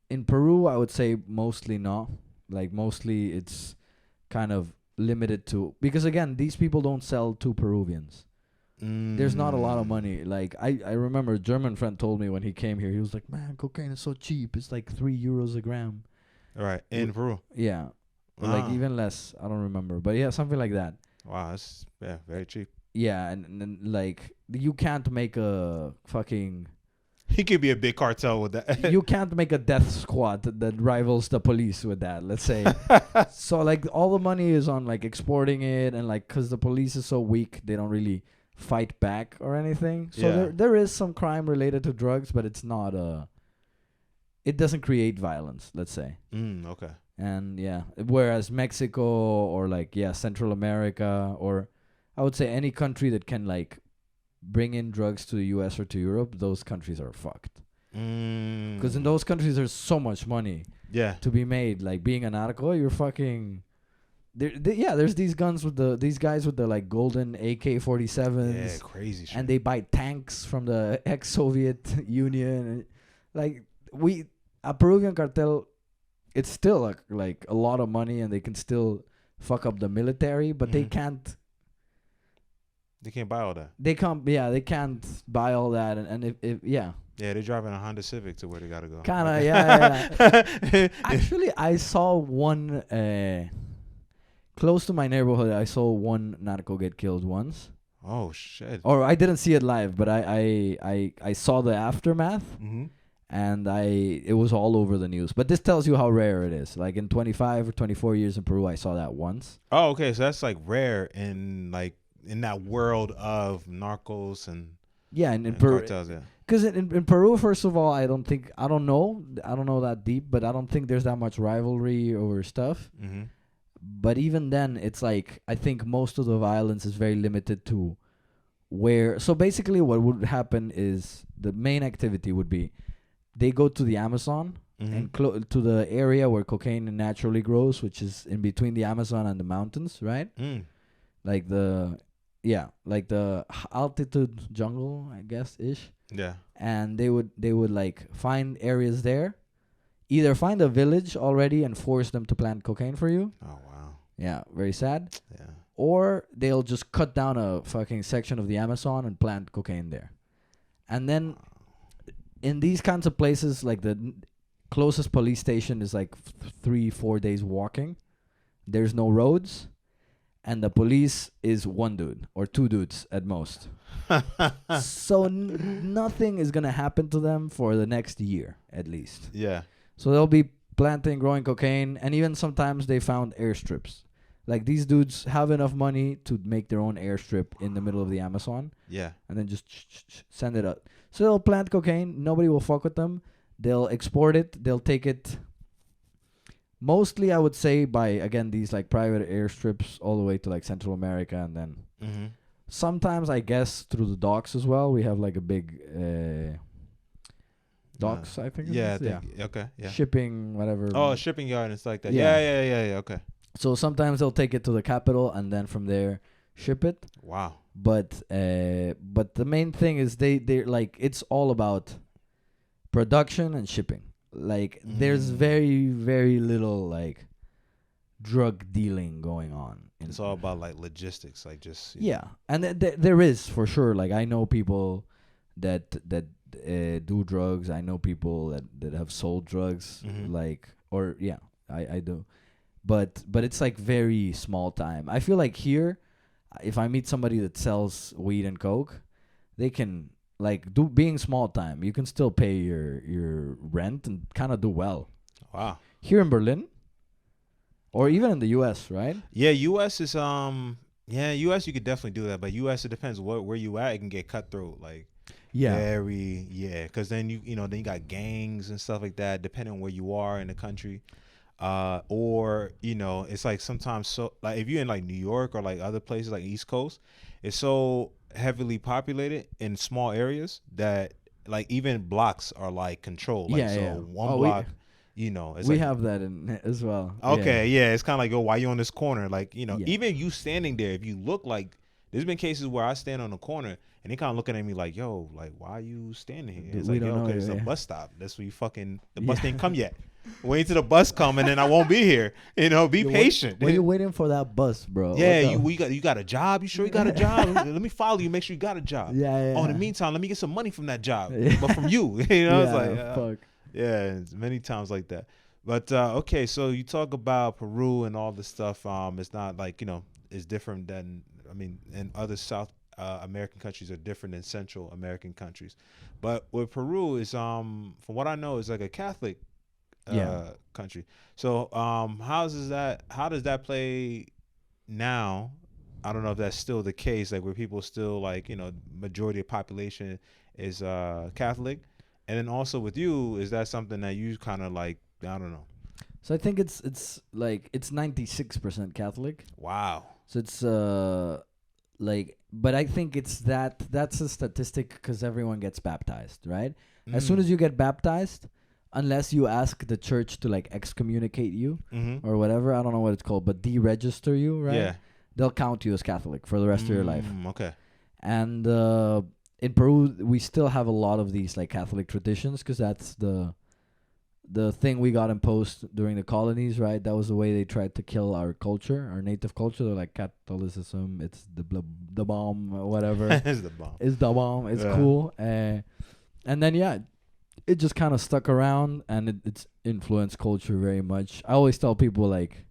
in Peru, I would say mostly not. Like, mostly it's kind of limited to, because again, these people don't sell to Peruvians. There's not a lot of money. Like, I remember a German friend told me when he came here, he was like, man, cocaine is so cheap. It's like €3 a gram. Right. In Peru. Yeah. Or like even less. I don't remember. But yeah, something like that. Wow, that's very cheap. Yeah, and like, you can't make a fucking... He could be a big cartel with that. You can't make a death squad that rivals the police with that, let's say. So, like, all the money is on, like, exporting it, and, like, because the police is so weak, they don't really fight back or anything. So there is some crime related to drugs, but it's not it doesn't create violence, let's say. Okay. And yeah, whereas Mexico or, like, Central America, or I would say any country that can, like, bring in drugs to the US or to Europe, those countries are fucked. Because in those countries, there's so much money to be made. Like, being a narco, you're fucking... there's these guys with the like golden AK-47s. Yeah, crazy shit. And they buy tanks from the ex-Soviet Union. Like, a Peruvian cartel, it's still like a lot of money, and they can still fuck up the military, but they can't. They can't buy all that. They can't buy all that, and if Yeah, they're driving a Honda Civic to where they gotta go. Kinda, yeah. Actually, I saw one close to my neighborhood. I saw one narco get killed once. Oh shit! Or I didn't see it live, but I saw the aftermath, and it was all over the news. But this tells you how rare it is. Like, in 25 or 24 years in Peru, I saw that once. Oh, okay. So that's like rare in that world of narcos and in Peru. Cartels, yeah. Because in Peru, first of all, I don't know that deep, but I don't think there's that much rivalry over stuff. But even then, it's like, I think most of the violence is very limited to where. So basically, what would happen is the main activity would be they go to the Amazon and to the area where cocaine naturally grows, which is in between the Amazon and the mountains, right? Like the altitude jungle, I guess, ish. Yeah. And they would like find areas there, either find a village already and force them to plant cocaine for you. Oh wow. Yeah, very sad. Yeah. Or they'll just cut down a fucking section of the Amazon and plant cocaine there. And then in these kinds of places, like, the closest police station is like 3-4 days walking. There's no roads. And the police is one dude or two dudes at most. So nothing is going to happen to them for the next year, at least. Yeah. So they'll be planting, growing cocaine. And even sometimes they found airstrips. Like these dudes have enough money to make their own airstrip in the middle of the Amazon, Yeah. and then just send it up. So they'll plant cocaine. Nobody will fuck with them. They'll export it. They'll take it. Mostly, I would say by again these like private airstrips all the way to like Central America, and then sometimes I guess through the docks as well. We have like a big docks. I think. Yeah. Okay. Yeah. Shipping, whatever. Oh, shipping yard and stuff like that. Yeah. Okay. So sometimes they'll take it to the capital and then from there ship it. Wow. But the main thing is they're like it's all about production and shipping. Like there's very, very little like drug dealing going on. It's all about like logistics, like just and there is for sure. Like I know people that do drugs. I know people that have sold drugs. Like I do. But it's like very small time. I feel like here, if I meet somebody that sells weed and coke, they can like being small time. You can still pay your rent and kind of do well. Wow. Here in Berlin, or even in the U.S., right? Yeah, U.S. is U.S. you could definitely do that, but U.S. it depends where you at. It can get cutthroat, like because then then you got gangs and stuff like that, depending on where you are in the country. Or it's like sometimes so like if you're in like New York or like other places like East Coast, it's so heavily populated in small areas that like even blocks are like controlled. Like one block, it's we like, have that in as well. Okay, it's kind of like, yo, why you on this corner? Like even you standing there, if you look like there's been cases where I stand on the corner and they kind of looking at me like, yo, like why are you standing here? It's like, yo, because it's a bus stop. That's where the bus didn't come yet. Wait till the bus come and then I won't be here. Be patient. When you're waiting for that bus, bro. Yeah, you got a job? You sure you got a job? Let me follow you. Make sure you got a job. Yeah. Oh, in the meantime, let me get some money from that job, but from you. It's like fuck. It's many times like that. But okay, so you talk about Peru and all this stuff. It's not like it's different than and other South American countries are different than Central American countries. But with Peru is from what I know is like a Catholic country. So how does that play now? I don't know if that's still the case, like where people still like majority of population is Catholic, and then also with you, is that something that you kind of like, I don't know. So I think it's like it's 96% Catholic. Wow. So it's but I think it's that's a statistic because everyone gets baptized, right? As soon as you get baptized, unless you ask the church to like excommunicate you or whatever, I don't know what it's called, but deregister you, right? Yeah. They'll count you as Catholic for the rest of your life. Okay. And in Peru, we still have a lot of these like Catholic traditions because that's the thing we got imposed during the colonies, right? That was the way they tried to kill our culture, our native culture. They're like, Catholicism, it's the bomb or whatever. It's the bomb. It's the bomb. It's cool. And then, it just kind of stuck around and it's influenced culture very much. I always tell people like,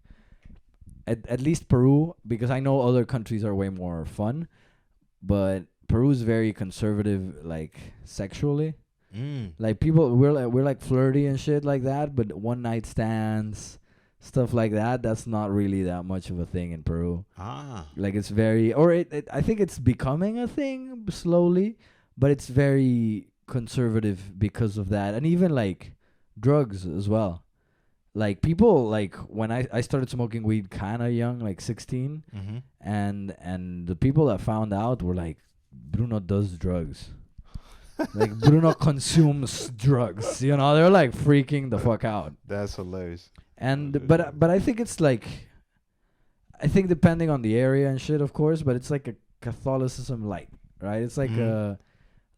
at least Peru, because I know other countries are way more fun, but Peru's very conservative, like sexually. Like people, we're like flirty and shit like that, but one night stands, stuff like that, that's not really that much of a thing in Peru. Like it's very, I think it's becoming a thing slowly, but it's very conservative because of that. And even like drugs as well. Like people, like when I started smoking weed kind of young, like 16, and the people that found out were like, Bruno does drugs. Like Bruno consumes drugs, they're like freaking the fuck out. That's hilarious. And but I think it's like, I think depending on the area and shit, of course, but it's like a Catholicism light, right? It's like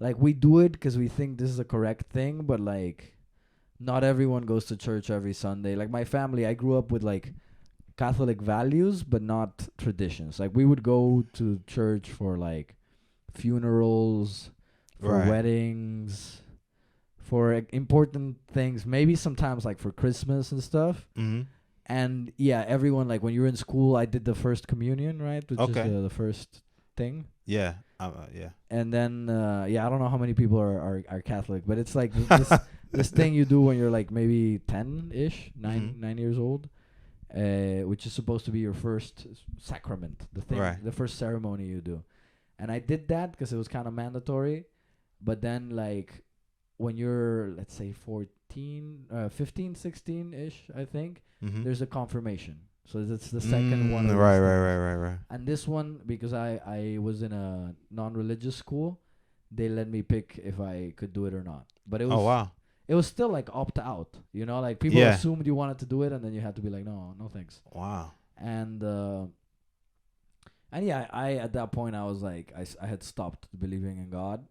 like we do it because we think this is a correct thing, but like not everyone goes to church every Sunday. Like my family, I grew up with like Catholic values, but not traditions. Like we would go to church for like funerals, for weddings, for important things, maybe sometimes like for Christmas and stuff. And everyone, like when you were in school, I did the first communion, right? Which is the first thing. Yeah. And then I don't know how many people are Catholic, but it's like this thing you do when you're like maybe 10-ish, 9 years old. which is supposed to be your first sacrament, the first ceremony you do. And I did that because it was kind of mandatory. But then, like, when you're, let's say, 15, 16-ish, I think, there's a confirmation. So that's the second one. Right. And this one, because I was in a non-religious school, they let me pick if I could do it or not. But it was, wow. It was still like opt out, you know, like people assumed you wanted to do it, and then you had to be like, no thanks. Wow. And yeah, I at that point I was like, I had stopped believing in God,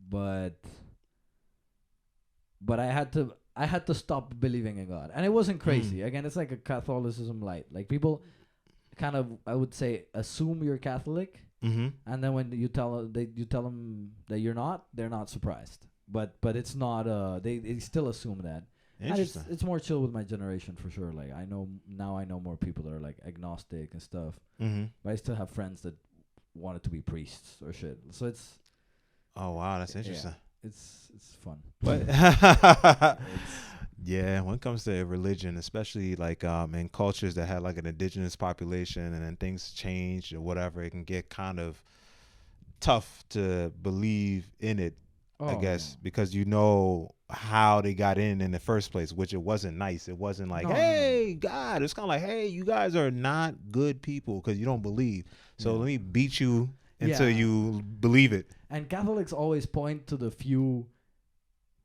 but I had to stop believing in God, and it wasn't crazy. Again, it's like a Catholicism light. Like, people kind of, I would say, assume you're Catholic, and then when you tell them that you're not, they're not surprised. But it's not. They still assume that. Interesting. And it's more chill with my generation for sure. Like, I know more people that are like agnostic and stuff. But I still have friends that wanted to be priests or shit. So it's. Oh wow, that's interesting. Yeah, it's fun. But when it comes to religion, especially like in cultures that have like an indigenous population, and then things change or whatever, it can get kind of tough to believe in it. I guess because you know how they got in the first place, which it wasn't nice. It wasn't like, hey, God. It's kind of like, hey, you guys are not good people because you don't believe. So let me beat you until you believe it. And Catholics always point to the few,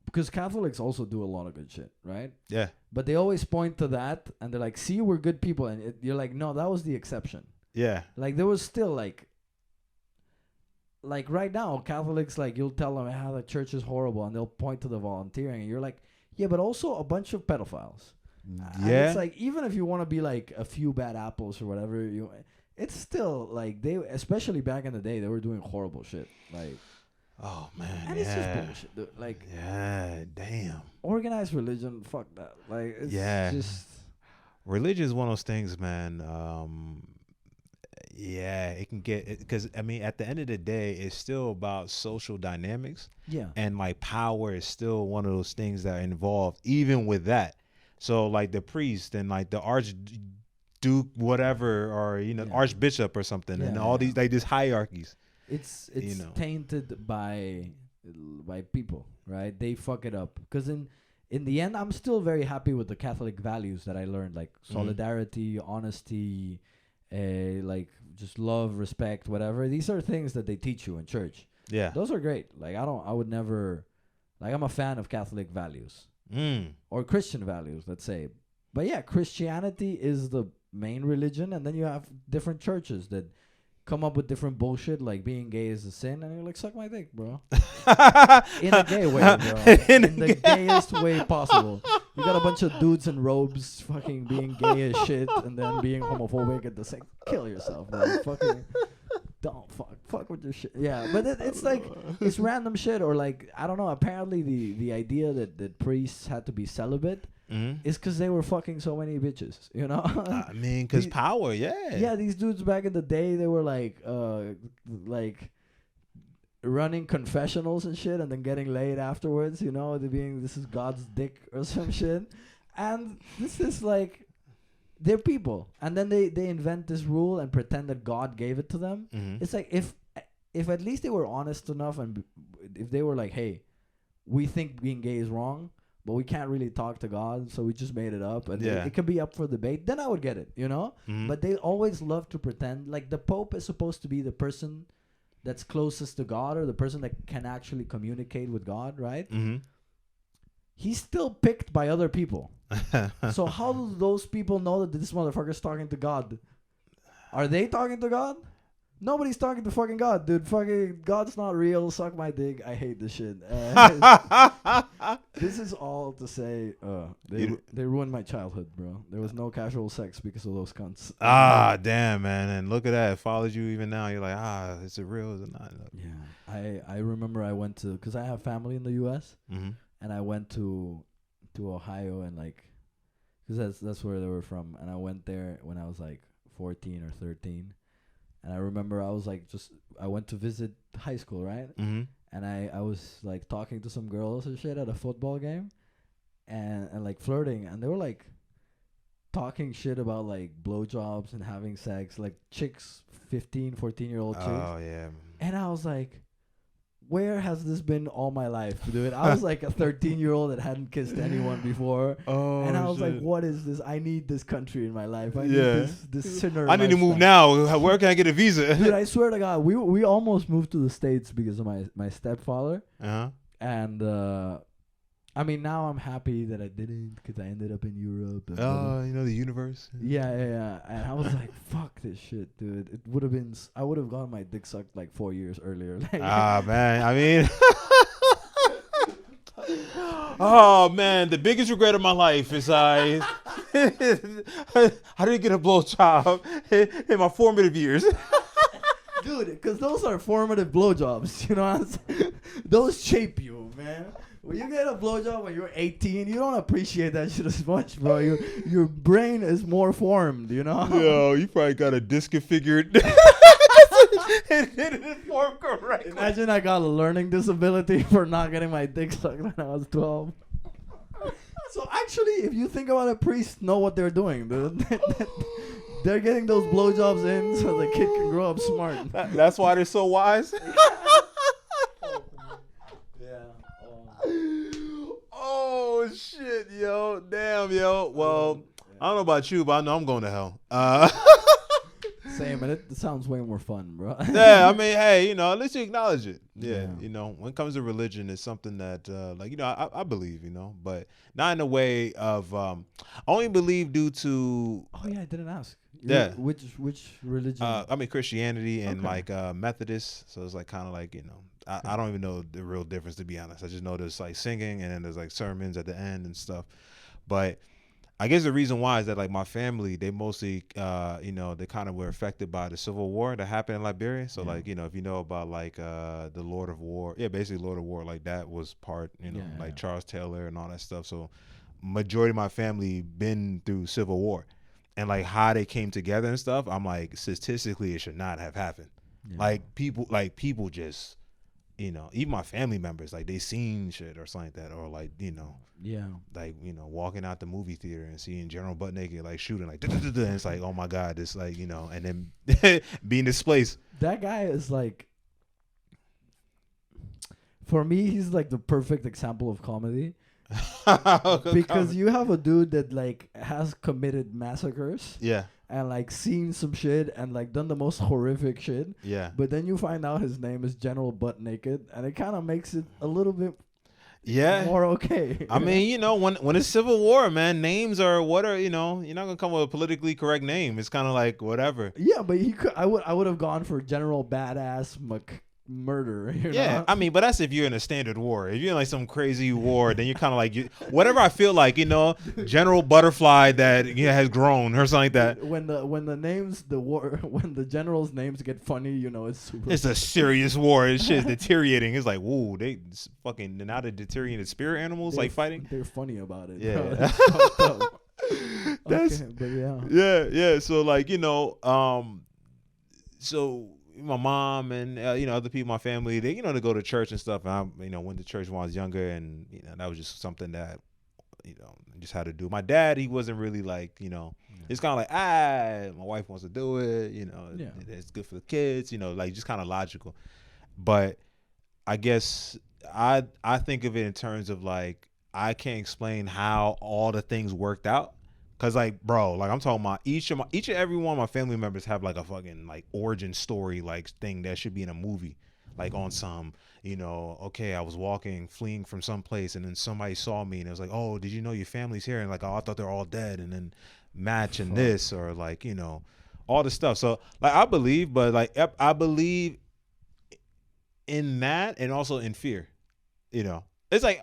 because Catholics also do a lot of good shit, right? Yeah. But they always point to that, and they're like, see, we're good people. And you're like, no, that was the exception. Yeah. Like, there was still like right now, Catholics, like, you'll tell them how the church is horrible, and they'll point to the volunteering, and you're like, yeah, but also a bunch of pedophiles. And it's like, even if you want to be like a few bad apples or whatever, it's still like, they, especially back in the day, they were doing horrible shit. Like, oh man, and it's just bullshit, dude. Like, damn, organized religion, fuck that. Like, it's just, religion is one of those things, man. It can get, because I mean, at the end of the day, it's still about social dynamics. Yeah. And like, power is still one of those things that are involved, even with that. So like the priest and like the archduke, whatever, or archbishop or something, and all these, like, these hierarchies. It's tainted by people, right? They fuck it up, because in the end, I'm still very happy with the Catholic values that I learned, like solidarity, honesty. Like, just love, respect, whatever. These are things that they teach you in church. Yeah, those are great. Like, I would never, like, I'm a fan of Catholic values or Christian values, let's say. But yeah, Christianity is the main religion, and then you have different churches that come up with different bullshit, like being gay is a sin, and you're like, suck my dick, bro. In a gay way, bro. In the gayest way possible. You got a bunch of dudes in robes fucking being gay as shit, and then being homophobic at the same. Kill yourself, bro. Fucking don't fuck with your shit. Yeah, but it's like, it's random shit, or like, I don't know. Apparently, the idea that priests had to be celibate is because they were fucking so many bitches, you know. I mean, because power, yeah. These dudes back in the day, they were like running confessionals and shit, and then getting laid afterwards, you know, this is God's dick or some shit. And this is like, they're people, and then they invent this rule and pretend that God gave it to them. It's like, if at least they were honest enough, and if they were like, hey, we think being gay is wrong, but we can't really talk to God, so we just made it up, and it could be up for debate, then I would get it, you know. But they always love to pretend like the Pope is supposed to be the person that's closest to God, or the person that can actually communicate with God, right? He's still picked by other people. So how do those people know that this motherfucker's talking to God? Are they talking to God? Nobody's talking to fucking God, dude. Fucking God's not real. Suck my dick. I hate this shit. This is all to say, they ruined my childhood, bro. There was no casual sex because of those cunts. Damn, man. And look at that. It follows you even now. You're like, is it real? Is it not? Yeah. I remember I went to, because I have family in the U.S., and I went to Ohio, and like, because that's where they were from. And I went there when I was like 14 or 13. And I remember I was like, I went to visit high school, right? And I was like talking to some girls and shit at a football game, and like flirting, and they were like talking shit about like blowjobs and having sex, like chicks, 15, 14-year-old chicks. Oh yeah. And I was like, where has this been all my life, dude? I was like a 13-year-old that hadn't kissed anyone before. Oh, and I was shit. like, what is this? I need this country in my life. I need Yeah. this sinner. I need to move now. Where can I get a visa? Dude, I swear to God, we almost moved to the States because of my stepfather. Uh-huh. And I mean, now I'm happy that I didn't, because I ended up in Europe. And You know, the universe. yeah. And I was like, fuck this shit, dude. It would have been, I would have gotten my dick sucked like 4 years earlier. Man. I mean, oh man, the biggest regret of my life is I didn't get a blowjob in my formative years. Dude, because those are formative blowjobs, you know what I'm saying? Those shape you, man. When you get a blowjob when you're 18, you don't appreciate that shit as much, bro. Your brain is more formed, you know? Yo, you probably got a disconfigured. It didn't form correctly. Imagine I got a learning disability for not getting my dick sucked when I was 12. So actually, if you think about it, priests know what they're doing, dude. They're getting those blowjobs in so the kid can grow up smart. That's why they're so wise. Oh shit, yo, damn, yo. Well, I don't know about you, but I know I'm going to hell. Same, and it sounds way more fun, bro. Yeah, I mean, hey, you know, at least you acknowledge it. Yeah, Yeah. you know, when it comes to religion, it's something that, like, you know, I believe, you know, but not in a way of, I only believe due to. Oh yeah, I didn't ask. Yeah. Which religion? I mean, Christianity and Okay. like Methodist. So it's like kind of like, you know, I don't even know the real difference, to be honest. I just know there's like singing and then there's like sermons at the end and stuff. But I guess the reason why is that like my family, they mostly, you know, they kind of were affected by the Civil War that happened in Liberia. So Yeah. like, you know, if you know about like the Lord of War, yeah, basically Lord of War, like that was part, you know, Yeah, like yeah. Charles Taylor and all that stuff. So majority of my family been through Civil War, and like how they came together and stuff. I'm like, statistically, it should not have happened. Yeah. Like people just, you know, even my family members, like they seen shit or something like that, or like, you know, Yeah. like, you know, walking out the movie theater and seeing General butt naked, like shooting, like, and it's like, oh my God, this, like, you know, and then being displaced. That guy is like, for me, he's like the perfect example of comedy. Because you have a dude that like has committed massacres yeah, and like seen some shit and like done the most horrific shit, yeah, but then you find out his name is General Butt Naked, and it kind of makes it a little bit yeah. more okay. I mean, you know, when it's Civil War, man, names are what are, you know, you're not gonna come with a politically correct name. It's kind of like whatever. Yeah, but he could. I would have gone for General Badass Murder. You Yeah, know? I mean, but that's if you're in a standard war. If you're in like some crazy war, then you're kind of like, whatever I feel like, you know, General Butterfly that has grown or something like that. When the names when the generals' names get funny, you know it's super. It's a serious war. This shit's deteriorating. It's like, whoa, they fucking now they're deteriorating spirit animals like fighting. They're funny about it. Yeah. Bro. That's fucked up. That's Okay, but yeah. yeah. So like, you know, so my mom and you know, other people in my family, they, you know, they go to church and stuff. And I, you know, went to church when I was younger, and you know, that was just something that, you know, I just had to do. My dad, he wasn't really like, you know, it's kind of like, my wife wants to do it, you know, Yeah. it's good for the kids, you know, like just kind of logical. But I guess I think of it in terms of like, I can't explain how all the things worked out. Cause like, bro, like I'm talking about each and every one of my family members have like a fucking like origin story like thing that should be in a movie, like on some, you know, okay, I was fleeing from some place, and then somebody saw me and it was like, oh, did you know your family's here? And like, oh, I thought they're all dead, and then match and this, or like, you know, all the stuff. So like, I believe, but like, I believe in that, and also in fear, you know. It's like,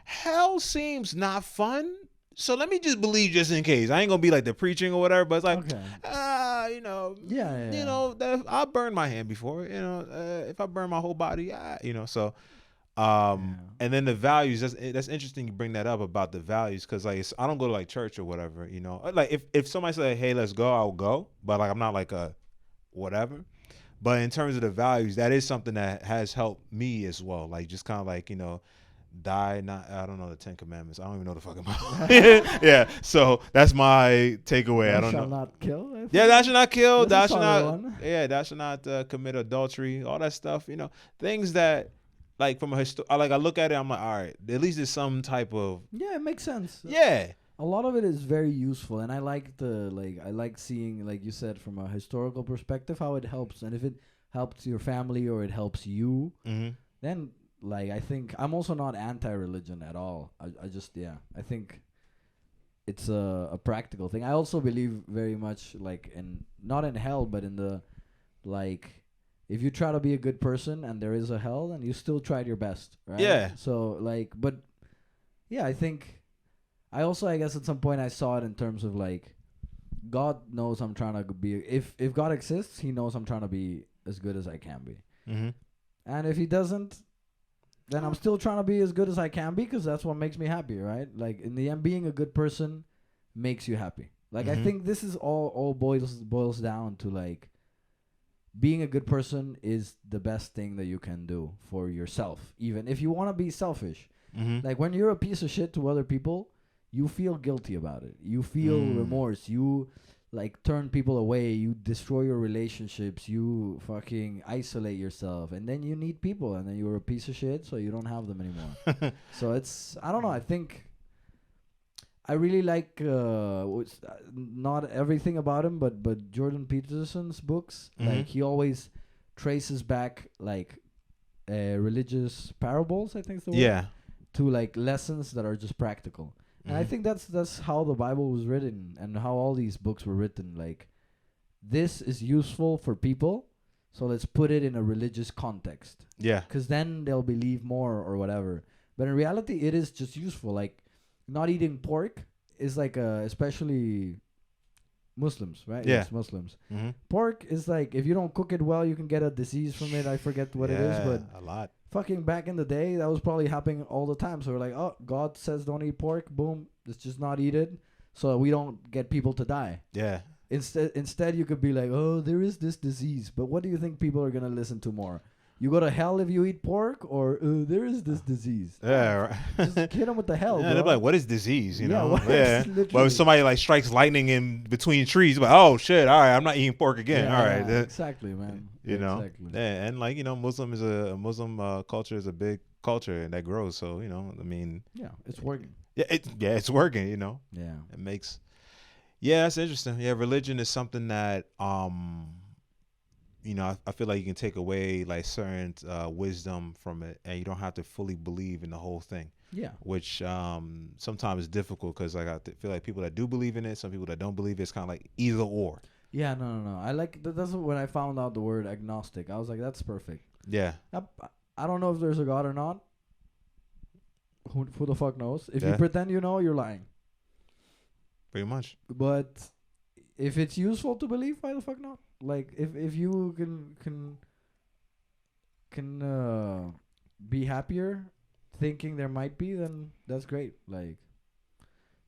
hell seems not fun. So let me just believe just in case. I ain't gonna be like the preaching or whatever, but it's like, Okay. you know, Yeah. you know, I burned my hand before, you know, if I burn my whole body, you know, so, and then the values, that's interesting you bring that up about the values, because like, I don't go to like church or whatever, you know, like if somebody said, hey, let's go, I'll go, but like, I'm not like a whatever. But in terms of the values, that is something that has helped me as well. Like just kind of like, you know, Die not. I don't know the Ten Commandments. I don't even know the fucking Bible. Yeah. So that's my takeaway. I Thou don't shalt know. not kill. I Yeah, think. thou should not kill. That's a Thou should solid not. one. Yeah, thou should not commit adultery. All that stuff. Things that like from I look at it. I'm like, all right. At least there's some type of Yeah, it makes sense. yeah. A lot of it is very useful, and I like seeing, like you said, from a historical perspective, how it helps, and if it helps your family or it helps you, Mm-hmm. then like I think I'm also not anti-religion at all. I just I think it's a practical thing. I also believe very much like in not in hell, but in the like if you try to be a good person and there is a hell, then you still tried your best, right? Yeah. So like, but yeah, I think I also I guess at some point I saw it in terms of like God knows I'm trying to be if God exists, He knows I'm trying to be as good as I can be, Mm-hmm. and if He doesn't, then I'm still trying to be as good as I can be because that's what makes me happy, right? Like in the end, being a good person makes you happy. Like I Mhm. think this is all boils down to like being a good person is the best thing that you can do for yourself, even if you want to be selfish. Mm-hmm. Like when you're a piece of shit to other people, you feel guilty about it. You feel remorse. You like turn people away. You destroy your relationships. You fucking isolate yourself, and then you need people, and then you're a piece of shit, so you don't have them anymore. So it's I don't know. I think I really like not everything about him, but Jordan Peterson's books. Mhm. Like he always traces back like religious parables. I think is the word Yeah. to like lessons that are just practical. And I Mhm. think that's how the Bible was written and how all these books were written. Like this is useful for people, so let's put it in a religious context, Yeah. because then they'll believe more or whatever. But in reality, it is just useful. Like not eating pork is like especially Muslims, right? Yeah. Yes, Muslims. Mhm. Pork is like if you don't cook it well, you can get a disease from it. I forget what it is, but a lot. fucking back in the day, that was probably happening all the time. So we're like, oh, God says don't eat pork. Boom, let's just not eat it, so we don't get people to die. Yeah. Instead, you could be like, oh, there is this disease, but what do you think people are gonna listen to more? You go to hell if you eat pork, or there is this disease. Yeah. Right. Just hit them with the hell, Yeah, bro. they're like, what is disease? You Yeah, know? what is Yeah. literally- But if somebody like strikes lightning in between trees, like, oh shit, all right, I'm not eating pork again. Yeah, All right. yeah, exactly, man. You know? Exactly. Yeah, and like, Muslim culture is a big culture and that grows. So, I mean, Yeah, it's working. it's working, Yeah. It makes Yeah, that's interesting. Yeah, religion is something that I feel like you can take away like certain wisdom from it, and you don't have to fully believe in the whole thing, Yeah. which sometimes is difficult because like feel like people that do believe in it, some people that don't believe it's kind of like either or. Yeah, no. I like that's when I found out the word agnostic. I was like, that's perfect. Yeah, I don't know if there's a God or not. Who the fuck knows? If you Yeah. pretend you know, you're lying. pretty much. But if it's useful to believe, why the fuck not? Like if you can be happier thinking there might be, then that's great. Like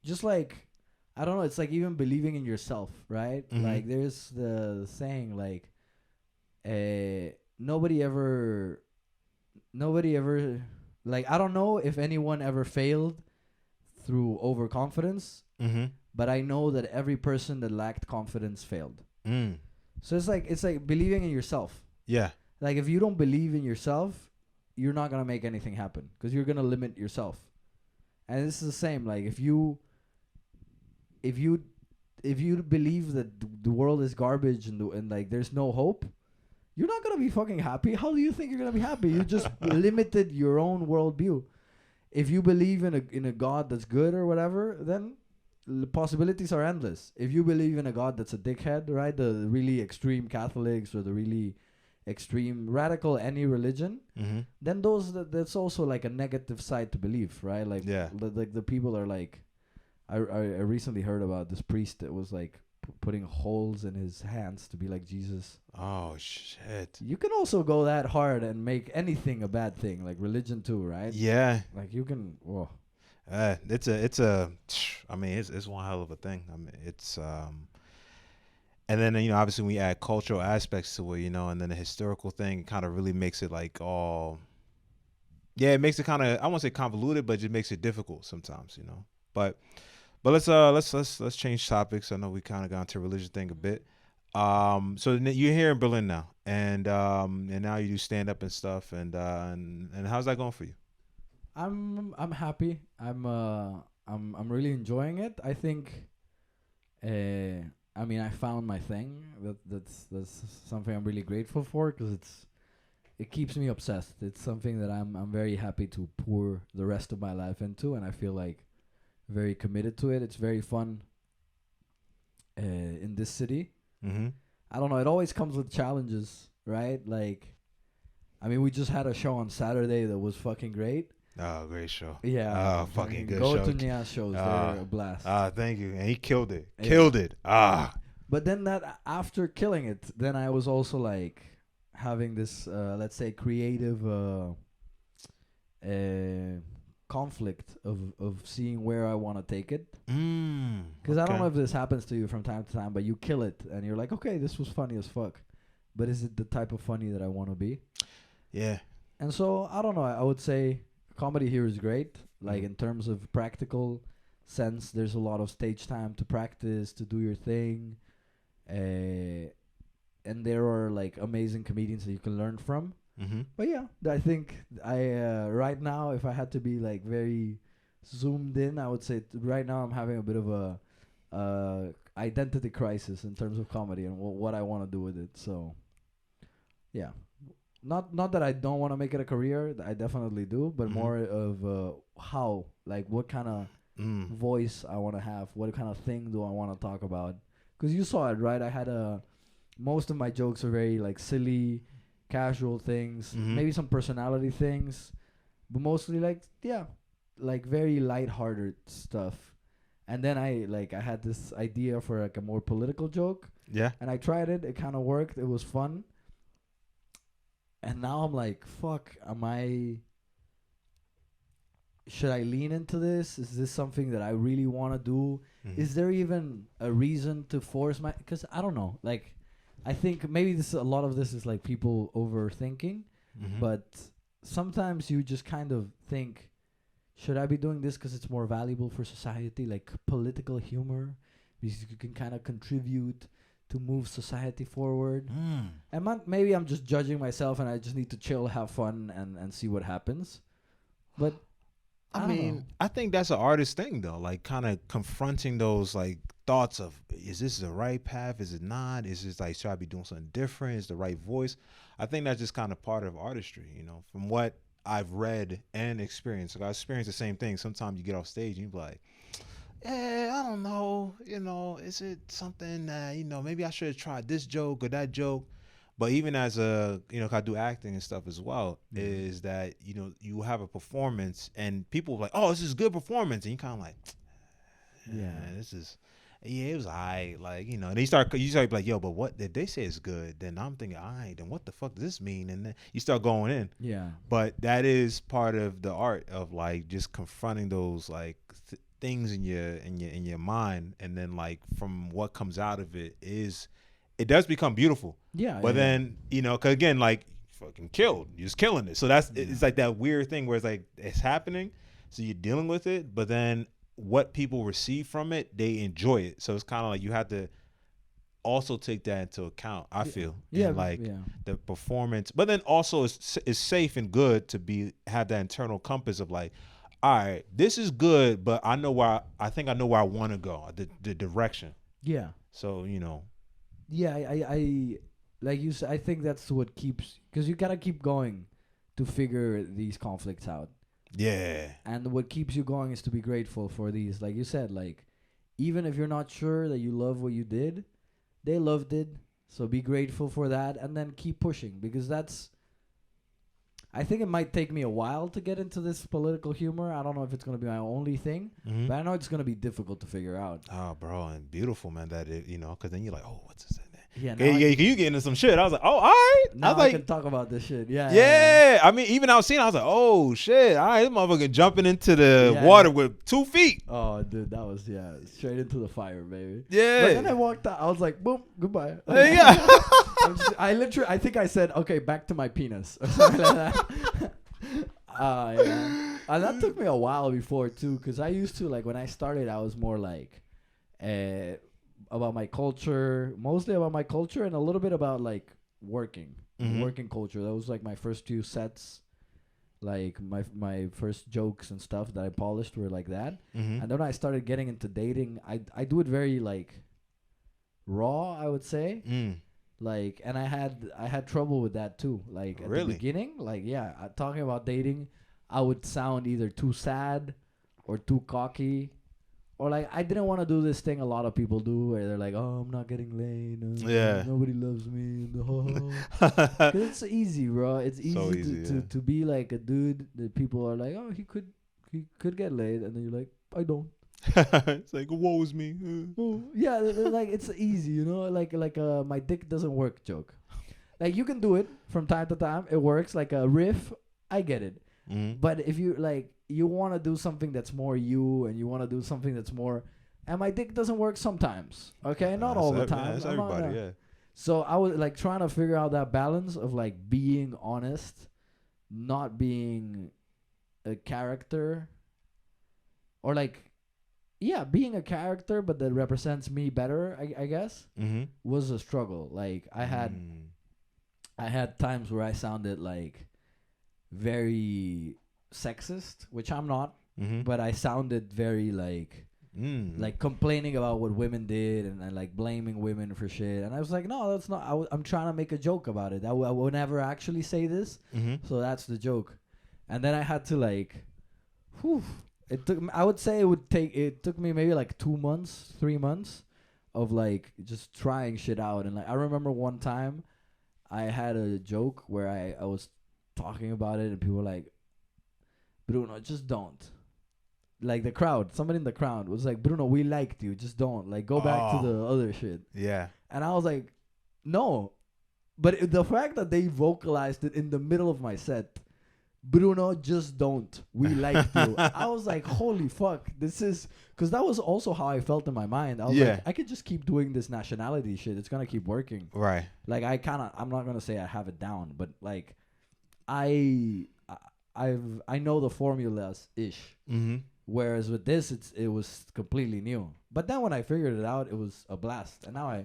just like I don't know, it's like even believing in yourself, right? Mhm. Like there's the saying like nobody ever like I don't know if anyone ever failed through overconfidence, Mm-hmm. but I know that every person that lacked confidence failed. Mm. So it's like believing in yourself. Yeah. Like if you don't believe in yourself, you're not gonna make anything happen because you're gonna limit yourself. And this is the same. Like if you believe that the world is garbage and like there's no hope, you're not gonna be fucking happy. How do you think you're gonna be happy? You just limited your own worldview. If you believe in a God that's good or whatever, then the possibilities are endless. If you believe in a God that's a dickhead, right? The really extreme Catholics or the really extreme radical any religion, Mm-hmm. then that's also like a negative side to believe, right? Like Yeah. the people are like, I recently heard about this priest that was like putting holes in his hands to be like Jesus. Oh shit. You can also go that hard and make anything a bad thing, like religion too, right? Yeah. Like you can. Whoa. I mean, it's one hell of a thing. I mean, and then obviously when you add cultural aspects to it, and then the historical thing kind of really makes it like all yeah, it makes it kind of, I won't say convoluted, but it just makes it difficult sometimes, you know. But let's change topics. I know we kind of got into religion thing a bit. So you're here in Berlin now, and now you do stand up and stuff, and how's that going for you? I'm happy. I'm really enjoying it. I think. I mean, I found my thing. That's something I'm really grateful for because it keeps me obsessed. It's something that I'm very happy to pour the rest of my life into, and I feel like very committed to it. It's very fun. In this city, Mm-hmm. I don't know. It always comes with challenges, right? Like, I mean, we just had a show on Saturday that was fucking great. Oh, great show. Yeah. Oh, fucking good go show. to Nuanced shows. They're a blast. Thank you. And he killed it. Yeah. Killed it. But then after killing it, then I was also like having this, let's say, creative conflict of seeing where I want to take it. Because I don't know if this happens to you from time to time, but you kill it and you're like, okay, this was funny as fuck. But is it the type of funny that I want to be? Yeah. And so, I don't know. I would say comedy here is great. Like, in terms of practical sense, there's a lot of stage time to practice, to do your thing. And there are, like, amazing comedians that you can learn from. Mm-hmm. But yeah, I think right now, if I had to be, like, very zoomed in, I would say right now I'm having a bit of a identity crisis in terms of comedy and what I want to do with it. So, yeah. Not that I don't want to make it a career. I definitely do, but more of how, like, what kind of voice I want to have, what kind of thing do I want to talk about? Because you saw it, right? I had most of my jokes are very like silly, casual things, maybe some personality things, but mostly like very lighthearted stuff. And then I had this idea for like a more political joke. Yeah. And I tried it. It kind of worked. It was fun. And now I'm like, fuck, should I lean into this? Is this something that I really want to do? Is there even a reason to force because I don't know. Like, I think maybe a lot of this is like people overthinking, but sometimes you just kind of think, should I be doing this because it's more valuable for society? Like political humor, because you can kind of contribute to move society forward. And maybe I'm just judging myself and I just need to chill, have fun, and see what happens. But I mean, I think that's an artist thing though, like kind of confronting those like thoughts of, is this the right path? Is it not? Is this like, should I be doing something different? Is the right voice? I think that's just kind of part of artistry, you know, from what I've read and experienced. Like I experienced the same thing. Sometimes you get off stage and you be like, I don't know, you know, is it something that, you know, maybe I should have tried this joke or that joke. But even as you know, 'cause I do acting and stuff as well, is that, you know, you have a performance and people are like, oh, this is a good performance. And you kind of like, it was alright. Like, you know, and you start be like, yo, but what, if they say it's good, then I'm thinking, alright, then what the fuck does this mean? And then you start going in. Yeah. But that is part of the art of like just confronting those like things in your mind, and then like from what comes out of it does become beautiful. Yeah. But then, you know, 'cause again, like fucking killed, you're just killing it. So it's like that weird thing where it's like it's happening, so you're dealing with it, but then what people receive from it, they enjoy it. So it's kind of like you have to also take that into account, I feel. Yeah. And like the performance, but then also it's safe and good to have that internal compass of like, all right, this is good, but I know where I want to go, the direction. Yeah. So, you know. Yeah, I like you said, I think that's what keeps, because you gotta keep going to figure these conflicts out. Yeah. And what keeps you going is to be grateful for these. Like you said, like, even if you're not sure that you love what you did, they loved it. So be grateful for that and then keep pushing, because I think it might take me a while to get into this political humor. I don't know if it's going to be my only thing, but I know it's going to be difficult to figure out. Oh, bro, and beautiful, man, that it, you know, because then you're like, oh, what's this in there? Yeah, you get into some shit. I was like, oh, all right. Now I was like, can talk about this shit. Yeah. Yeah. I mean, even I was was like, oh, shit. All right, this motherfucker jumping into the water with 2 feet. Oh, dude, that was, straight into the fire, baby. Yeah. But then I walked out. I was like, boom, goodbye. Yeah. I think I said, okay, back to my penis. Or something like that. Yeah. That took me a while before too, because I used to like when I started, I was more like, uh, about my culture, mostly about my culture, and a little bit about like working, Mm-hmm. working culture. That was like my first few sets, like my first jokes and stuff that I polished were like that. Mm-hmm. And then when I started getting into dating, I do it very like raw, I would say. Mm. Like, and I had trouble with that too. Like at the Really? beginning, like yeah, talking about dating, I would sound either too sad or too cocky, or like I didn't want to do this thing a lot of people do, where they're like, "Oh, I'm not getting laid. Yeah. Nobody loves me." Cause it's easy, bro. It's So easy easy, to be like a dude that people are like, "Oh, he could get laid," and then you're like, "I don't." It's like, woe is me. Oh, yeah, like it's easy, like my dick doesn't work joke. Like you can do it from time to time. It works like a riff. I get it. Mm-hmm. But if you like you want to do something that's more you, and you want to do something that's more, and my dick doesn't work sometimes. Okay, not all the time. That's I'm not everybody, gonna- yeah. So I was like trying to figure out that balance of like being honest, not being a character, or like yeah, being a character but that represents me better. I guess Mm-hmm. was a struggle. Like I had times where I sounded like very sexist, which I'm not, Mm-hmm. but I sounded very like complaining about what women did, and like blaming women for shit. And I was like, no, that's not. I'm trying to make a joke about it. I would never actually say this, Mm-hmm. so that's the joke. And then I had to like, whew, it took. I would say it took me maybe like 2 months, 3 months of like just trying shit out. And like I remember one time I had a joke where I was talking about it, and people were like, Bruno, just don't. Like the crowd, somebody in the crowd was like, Bruno, we liked you, just don't. Like go back to the other shit. Yeah. And I was like, no. But the fact that they vocalized it in the middle of my set, Bruno, just don't. We liked you. I was like, holy fuck. This is... Because that was also how I felt in my mind. I was like, I could just keep doing this nationality shit. It's going to keep working. Right. Like, I'm not going to say I have it down, but like, I know the formulas-ish. Mm-hmm. Whereas with this, it was completely new. But then when I figured it out, it was a blast. And now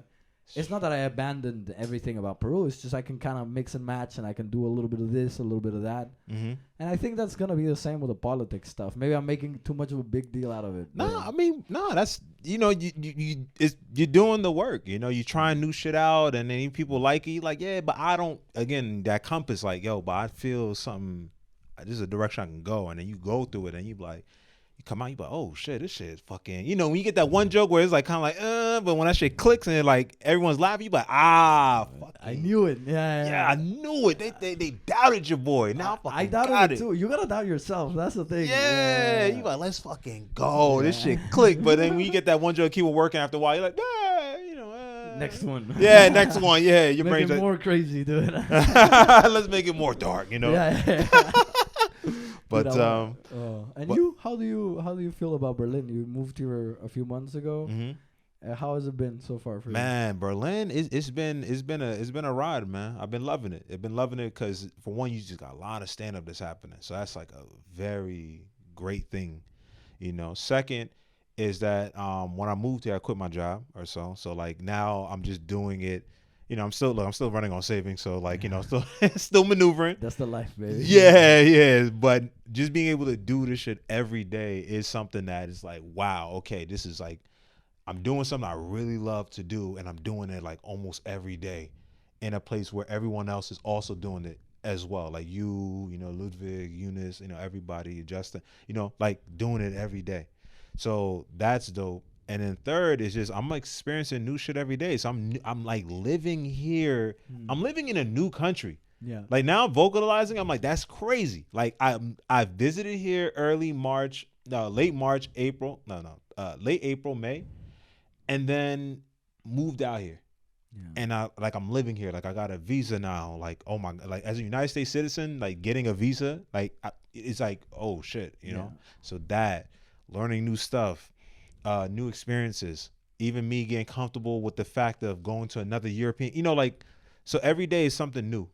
it's not that I abandoned everything about Peru. It's just I can kind of mix and match, and I can do a little bit of this, a little bit of that. Mm-hmm. And I think that's gonna be the same with the politics stuff. Maybe I'm making too much of a big deal out of it. That's you're doing the work. You trying new shit out, and then people like it. You're like, yeah, but I don't. Again, that compass, like, yo, but I feel something. This is a direction I can go, and then you go through it, and you be like. You come out, you be like, oh shit, this shit is fucking. When you get that one joke where it's like kind of like, but when that shit clicks and like everyone's laughing, you be like, fucking. I knew it. Yeah, I knew it. They doubted your boy. Now I doubted it too. You gotta doubt yourself. That's the thing. Yeah, you like, let's fucking go. This shit click. But then when you get that one joke, keep on working after a while. You're like, next one. Yeah, next one. Yeah, your make brain's it like, more crazy, dude. let's make it more dark. Yeah. But and you, how do you feel about Berlin? You moved here a few months ago. Mm-hmm. How has it been so far for you? Man, Berlin, it's been a ride, man. I've been loving it. Because for one, you just got a lot of stand up that's happening, so that's like a very great thing, Second is that when I moved here, I quit my job or so. So like now I'm just doing it. I'm still running on savings, so like still maneuvering. That's the life, baby. Yeah. But just being able to do this shit every day is something that is like, wow, okay, this is like I'm doing something I really love to do, and I'm doing it like almost every day in a place where everyone else is also doing it as well. Like Ludwig, Eunice, everybody, Justin, like doing it every day. So that's dope. And then third is just I'm experiencing new shit every day. So I'm like living here. I'm living in a new country. Yeah. Like now I'm vocalizing. I'm like, that's crazy. Like I visited here late March, April, late April, May, and then moved out here. Yeah. And I'm living here. Like I got a visa now. Like, oh my, like as a United States citizen, like getting a visa, like it's like, oh shit, So that learning new stuff. New experiences, even me getting comfortable with the fact of going to another European, so every day is something new,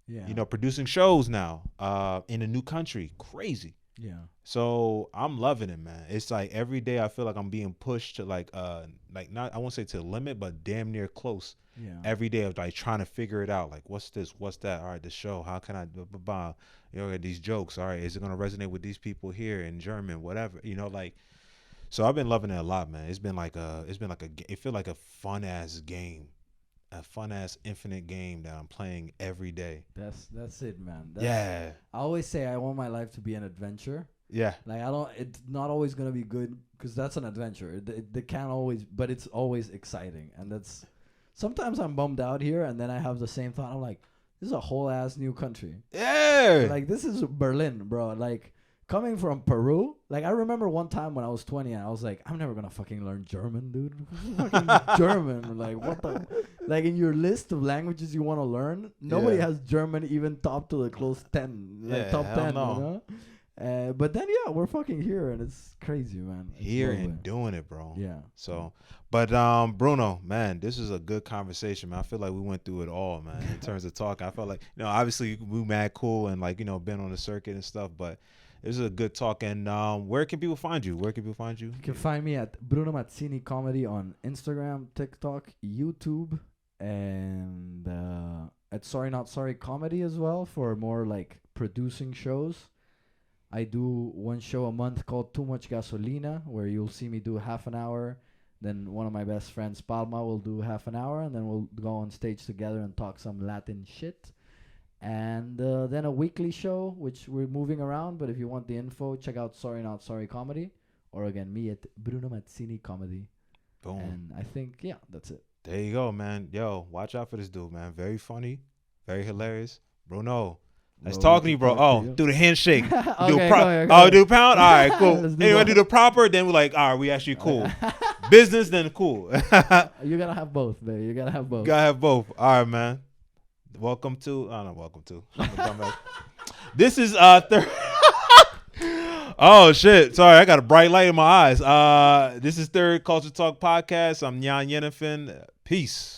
Yeah. You know, producing shows now in a new country. Crazy. Yeah. So I'm loving it, man. It's like every day I feel like I'm being pushed to like not I won't say to the limit, but damn near close. Yeah. Every day of like trying to figure it out. Like what's this? What's that? All right, the show. How can I you know, these jokes. All right, is it gonna resonate with these people here in German? Whatever. You know, like so I've been loving it a lot, man. It feel like a fun ass game. A fun ass infinite game that I'm playing every day. That's it, man. Yeah. I always say I want my life to be an adventure. Yeah. Like I don't. It's not always gonna be good because that's an adventure. It can't always, but it's always exciting, and that's. Sometimes I'm bummed out here, and then I have the same thought. I'm like, this is a whole ass new country. Yeah. Like this is Berlin, bro. Like coming from Peru. Like I remember one time when I was 20, and I was like, I'm never gonna fucking learn German, dude. Fucking German. Like what the. Like in your list of languages you want to learn, nobody has German even top to the close 10, like top 10, no. you know? But then we're fucking here and it's crazy, man. It's Here lovely. and doing it, bro. Yeah. So, but Bruno, man, this is a good conversation, man. I feel like we went through it all, man. In terms of talking, I felt like obviously we mad cool and like been on the circuit and stuff, but this is a good talk. And where can people find you? You can find me at Bruno Mazzini Comedy on Instagram, TikTok, YouTube. And at Sorry Not Sorry Comedy as well for more like producing shows. I do one show a month called Too Much Gasolina where you'll see me do half an hour. Then one of my best friends, Palma, will do half an hour, and then we'll go on stage together and talk some Latin shit. And then a weekly show, which we're moving around, but if you want the info, check out Sorry Not Sorry Comedy, or again, me at Bruno Mazzini Comedy. Boom. And I think, that's it. There you go, man. Yo, watch out for this dude, man. Very funny, very hilarious. Bruno, nice talking to you, bro. Oh, do the handshake. Okay, do the pound? All right, cool. Anyway, do the proper, then we're like, all right, we actually cool. Business, then cool. You gotta have both, baby. You gotta have both. Gotta have both. All right, man. Welcome to. I don't know, welcome to. I'm a dumbass. This is third. Oh shit! Sorry, I got a bright light in my eyes. This is Third Culture Talk Podcast. I'm Jan Yenefin. Peace.